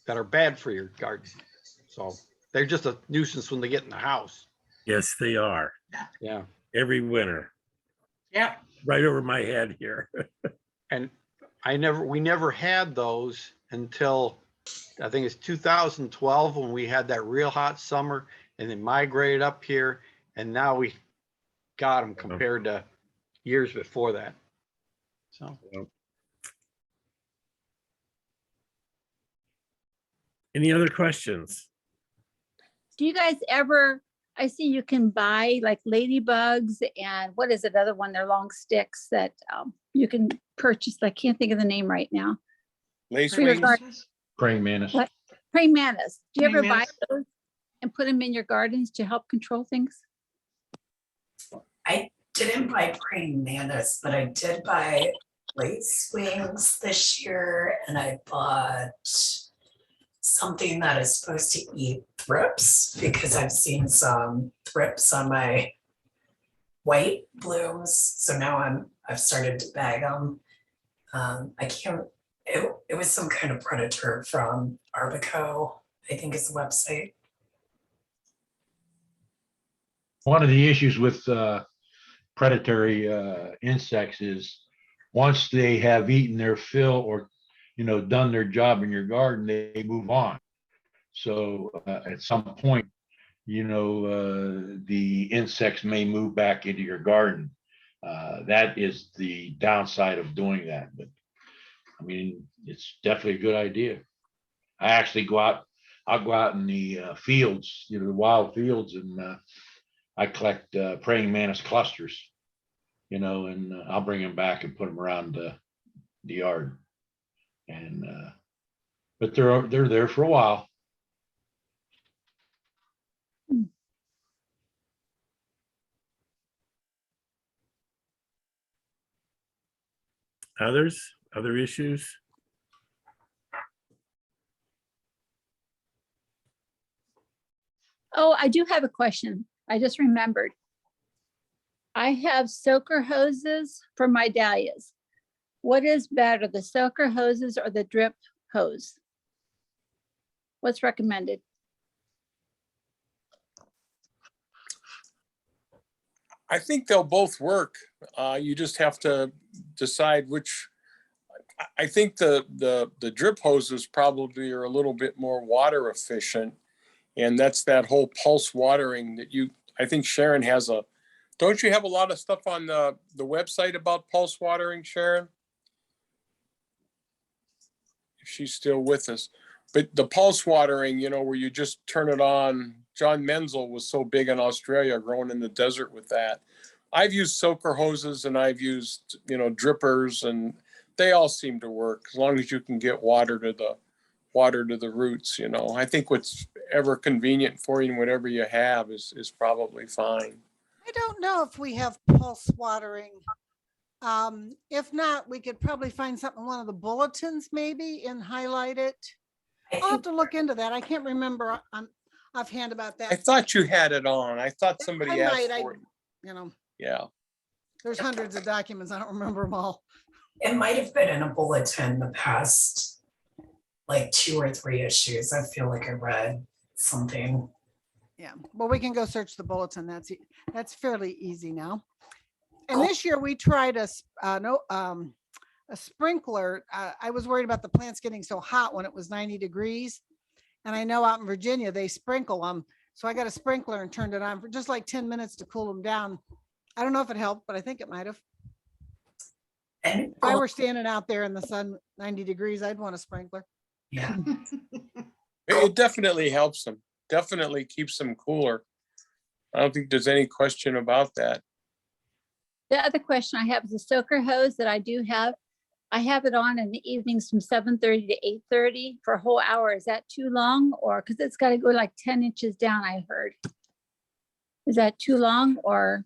that are bad for your garden. So they're just a nuisance when they get in the house. Yes, they are. Yeah. Every winter. Yeah. Right over my head here. And we never had those until I think it's 2012 when we had that real hot summer and they migrated up here, and now we got them compared to years before that. So Any other questions? Do you guys ever, I see you can buy like ladybugs and what is it, other one, they're long sticks that you can purchase. I can't think of the name right now. Lace For your wings? garden. Praying mantis. What? Praying mantis. Do you ever Praying buy mantis. those and put them in your gardens to help control things? I didn't buy praying mantis, but I did buy lace wings this year, and I bought something that is supposed to eat thrips because I've seen some thrips on my white blooms. So now I've started to bag them. I can't. It was some kind of predator from Arbico, I think is the website. One of the issues with predatory insects is once they have eaten their fill or, done their job in your garden, they move on. So at some point, the insects may move back into your garden. That is the downside of doing that. But I mean, it's definitely a good idea. I actually I'll go out in the fields, the wild fields, and I collect praying mantis clusters, and I'll bring them back and put them around the yard. And but they're there for a while. Other issues? Oh, I do have a question. I just remembered. I have soaker hoses for my dahlias. What is better, the soaker hoses or the drip hose? What's recommended? I think they'll both work. You just have to decide which. I think the drip hoses probably are a little bit more water efficient, And that's that whole pulse watering that I think Sharon has don't you have a lot of stuff on the website about pulse watering, Sharon? If she's still with us. But the pulse watering, where you just turn it on. John Menzel was so big in Australia, growing in the desert with that. I've used soaker hoses and I've used, drippers, and they all seem to work as long as you can get water to the roots. I think what's ever convenient for you and whatever you have is probably fine. I don't know if we have pulse watering. If not, we could probably find something in one of the bulletins maybe and highlight it. I'll have to look into that. I can't remember offhand about that. I thought you had it on. I thought somebody asked for it. Yeah. There's hundreds of documents. I don't remember them all. It might have been in a bulletin the past, like 2 or 3 issues. I feel like I read something. Yeah, well, we can go search the bulletin. That's fairly easy now. And this year we tried a sprinkler. I was worried about the plants getting so hot when it was 90 degrees. And I know out in Virginia, they sprinkle them. So I got a sprinkler and turned it on for just like 10 minutes to cool them down. I don't know if it helped, but I think it might have. If I were standing out there in the sun, 90 degrees, I'd want a sprinkler. Yeah. It definitely helps them. Definitely keeps them cooler. I don't think there's any question about that. The other question I have is a soaker hose that I do have. I have it on in the evenings from 7:30 to 8:30 for a whole hour. Is that too long? Or because it's got to go like 10 inches down, I heard. Is that too long or?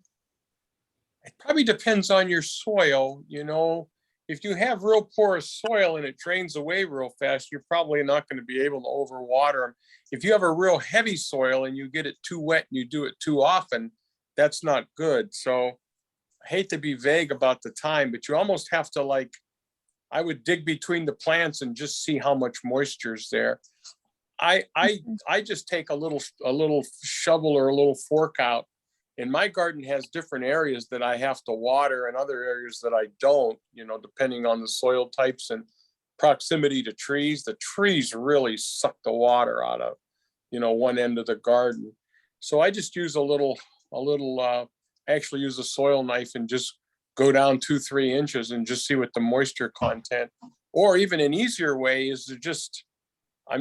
It probably depends on your soil. If you have real porous soil and it drains away real fast, you're probably not going to be able to overwater them. If you have a real heavy soil and you get it too wet and you do it too often, that's not good. So I hate to be vague about the time, but you almost have to I would dig between the plants and just see how much moisture is there. I just take a little shovel or a little fork out. And my garden has different areas that I have to water and other areas that I don't, depending on the soil types and proximity to trees. The trees really suck the water out of, one end of the garden. So I just use actually use a soil knife and just go down 2-3 inches and just see what the moisture content, or even an easier way is to just, I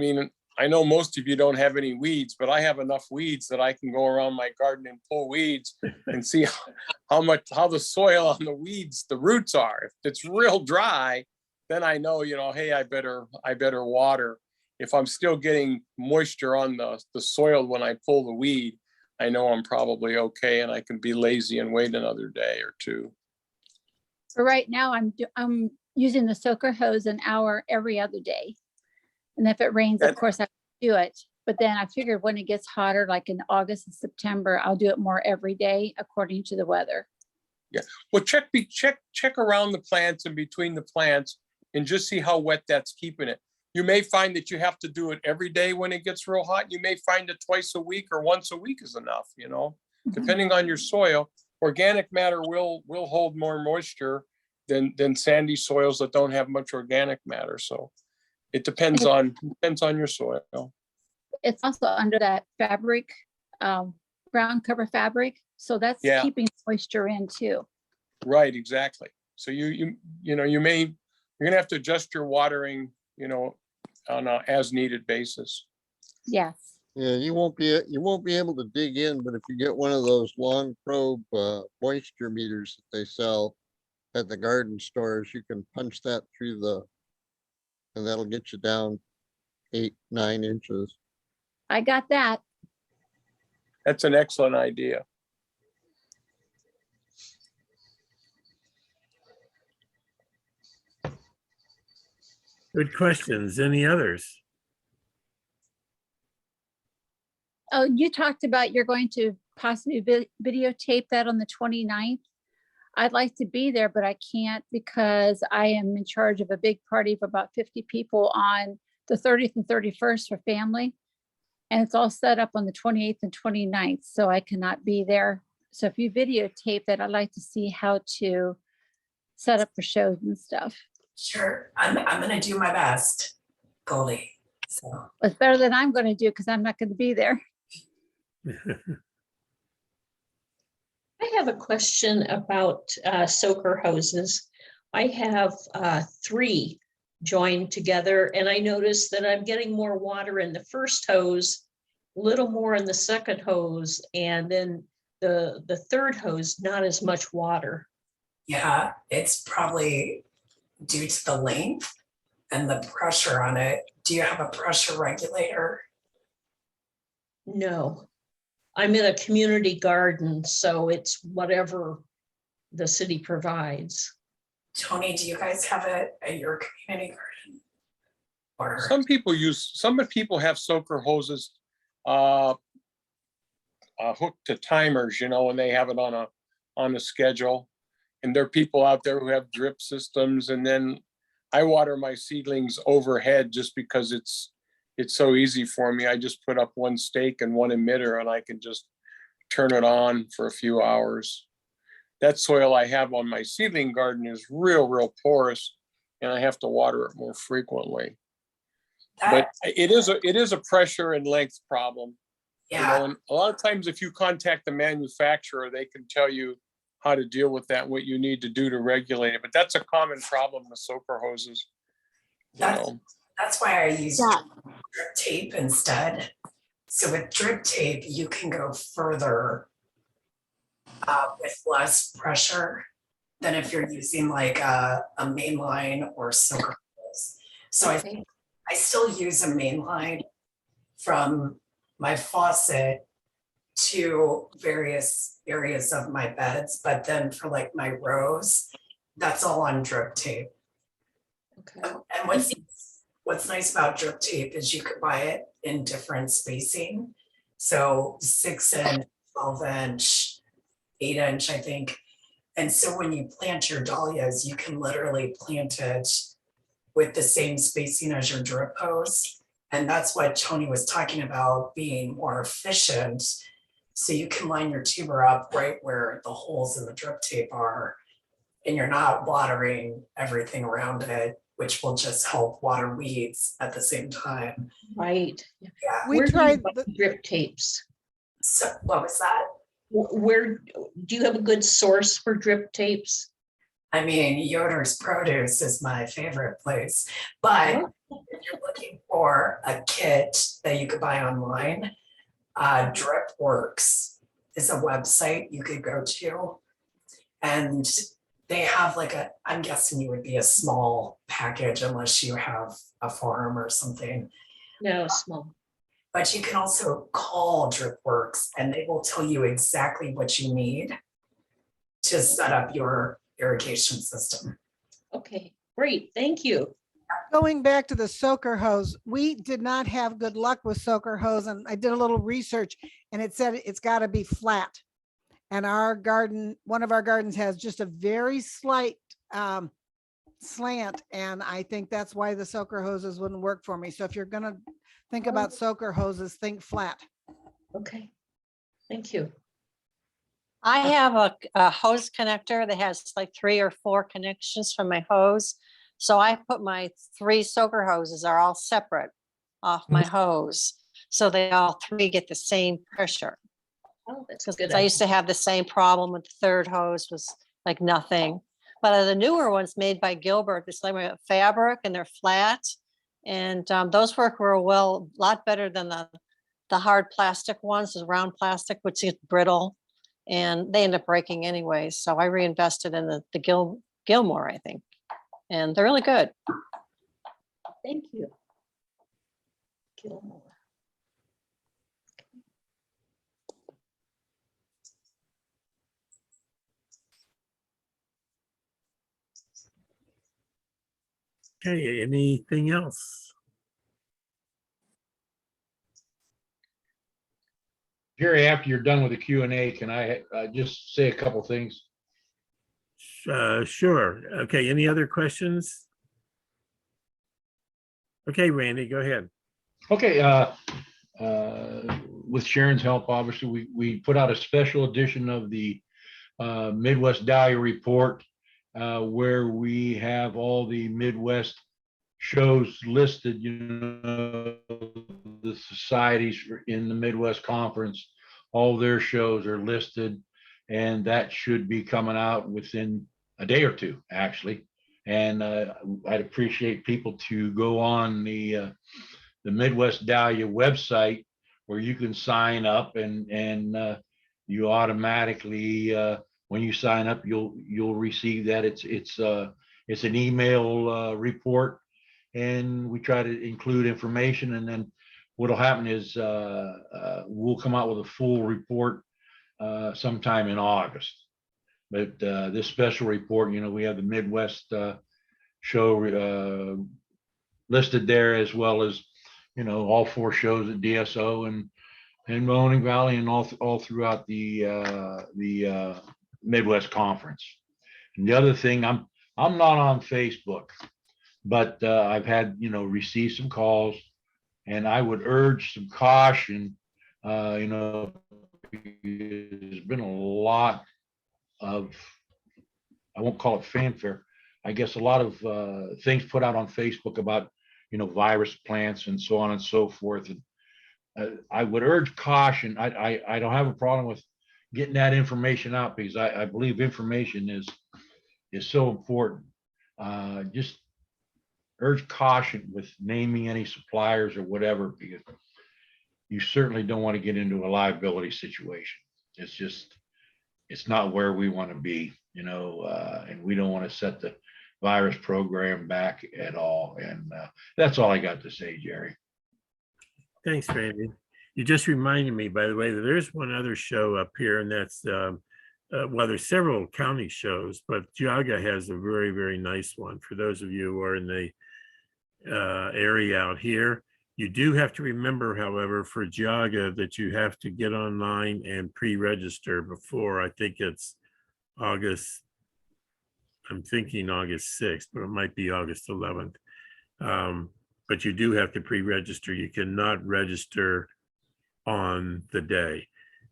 know most of you don't have any weeds, but I have enough weeds that I can go around my garden and pull weeds and see how the soil on the weeds, the roots are. If it's real dry, then I know, hey, I better water. If I'm still getting moisture on the soil when I pull the weed, I know I'm probably okay and I can be lazy and wait another day or two. For right now, I'm using the soaker hose an hour every other day. And if it rains, of course, I do it. But then I figured when it gets hotter, like in August and September, I'll do it more every day according to the weather. Yeah. Well, check around the plants and between the plants and just see how wet that's keeping it. You may find that you have to do it every day when it gets real hot. You may find that twice a week or once a week is enough, depending on your soil. Organic matter will hold more moisture than sandy soils that don't have much organic matter. So it depends on your soil. It's also under that fabric, ground cover fabric. So that's keeping moisture in too. Right, exactly. So you're gonna have to adjust your watering, on a as needed basis. Yes. Yeah, you won't be able to dig in, but if you get one of those long probe moisture meters that they sell at the garden stores, you can punch that through and that'll get you down 8-9 inches. I got that. That's an excellent idea. Good questions. Any others? Oh, you talked about you're going to possibly videotape that on the 29th. I'd like to be there, but I can't because I am in charge of a big party of about 50 people on the 30th and 31st for family. And it's all set up on the 28th and 29th, so I cannot be there. So if you videotape that, I'd like to see how to set up for shows and stuff. Sure. I'm going to do my best, Goldie. So, It's better than I'm going to do because I'm not going to be there. I have a question about soaker hoses. I have 3 joined together, and I noticed that I'm getting more water in the first hose, a little more in the second hose, and then the third hose, not as much water. yeah, it's probably due to the length and the pressure on it. Do you have a pressure regulator? No, I'm in a community garden, so it's whatever the city provides. Tony, do you guys have it at your community garden? Or Some people have soaker hoses hooked to timers, and they have it on a schedule. And there are people out there who have drip systems, and then I water my seedlings overhead just because it's so easy for me. I just put up one stake and one emitter, and I can just turn it on for a few hours. That soil I have on my seedling garden is real porous, and I have to water it more frequently. But it is a pressure and length problem. yeah, And a lot of times if you contact the manufacturer, they can tell you how to deal with that, what you need to do to regulate it. But that's a common problem with soaker hoses. that's why I use drip tape instead. So with drip tape, you can go further with less pressure than if you're using like a main line or soaker hose. So I still use a main line from my faucet to various areas of my beds, but then for like my rows, that's all on drip tape. Okay. And what's nice about drip tape is you could buy it in different spacing. So 6-inch, 12-inch, 8-inch, I think. And so when you plant your dahlias, you can literally plant it with the same spacing as your drip hose. And that's what Tony was talking about, being more efficient. So you can line your tuber up right where the holes in the drip tape are, and you're not watering everything around it, which will just help water weeds at the same time. Right. Yeah. Where do you buy drip tapes? So what was that? Where do you have a good source for drip tapes? I mean, Yoder's Produce is my favorite place, but if you're looking for a kit that you could buy online, DripWorks is a website you could go to, and they have like I'm guessing you would be a small package unless you have a farm or something. No, small. But you can also call DripWorks and they will tell you exactly what you need to set up your irrigation system. Okay, great, thank you. Going back to the soaker hose, we did not have good luck with soaker hose, and I did a little research and it said it's got to be flat. And our garden, one of our gardens has just a very slight slant, and I think that's why the soaker hoses wouldn't work for me. So if you're gonna think about soaker hoses, think flat. Okay, thank you. I have a hose connector that has like 3 or 4 connections from my hose. So I put my 3 soaker hoses are all separate off my hose. So they all 3 get the same pressure. Oh, that's a good I used to have the same problem with the third hose, was like nothing. But the newer ones made by Gilbert, it's like fabric and they're flat. And those work real well, a lot better than the hard plastic ones, the round plastic, which is brittle. And they end up breaking anyways. So I reinvested in the Gilmore, I think. And they're really good. Thank you. Gilmore. Okay, anything else? Jerry, after you're done with the Q&A, can I just say a couple things? Sure. Okay, any other questions? Okay, Randy, go ahead. Okay, with Sharon's help, obviously, we put out a special edition of the Midwest Dahlia Report, where we have all the Midwest shows listed, the societies in the Midwest Conference, all their shows are listed, and that should be coming out within a day or two, actually. And I'd appreciate people to go on the Midwest Dahlia website, where you can sign up, and you automatically, when you sign up, you'll receive that. It's an email report, and we try to include information. And then what'll happen is we'll come out with a full report sometime in August. But this special report, we have the Midwest show listed there, as well as all 4 shows at DSO and Mahoning Valley, and all throughout the Midwest Conference. And the other thing, I'm not on Facebook, but I've had received some calls, and I would urge some caution. There's been a lot of, I won't call it fanfare, I guess, a lot of things put out on Facebook about virus plants and so on and so forth. And I would urge caution. I don't have a problem with getting that information out, because I believe information is so important. Just urge caution with naming any suppliers or whatever, because you certainly don't want to get into a liability situation. It's not where we want to be, and we don't want to set the virus program back at all. And that's all I got to say, Jerry. Thanks, Randy. You just reminded me, by the way, that there's one other show up here, and that's, well, there's several county shows, but Geauga has a very, very nice one. For those of you who are in the area out here, you do have to remember, however, for Geauga, that you have to get online and pre-register before, I think it's August, I'm thinking August 6th, but it might be August 11th. But you do have to pre-register. You cannot register on the day.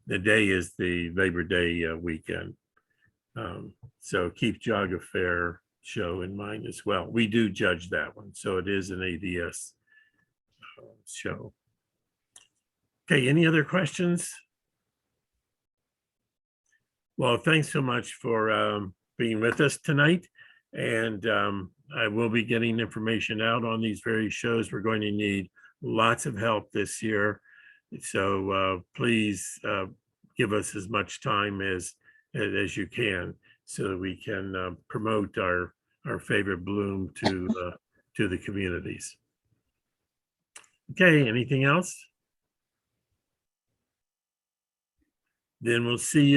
The day is the Labor Day weekend. So keep Geauga Fair show in mind as well. We do judge that one, so it is an ADS show. Okay, any other questions? Well, thanks so much for being with us tonight. And I will be getting information out on these various shows. We're going to need lots of help this year. So please give us as much time as you can, so that we can promote our favorite bloom to the communities. Okay, anything else? Then we'll see you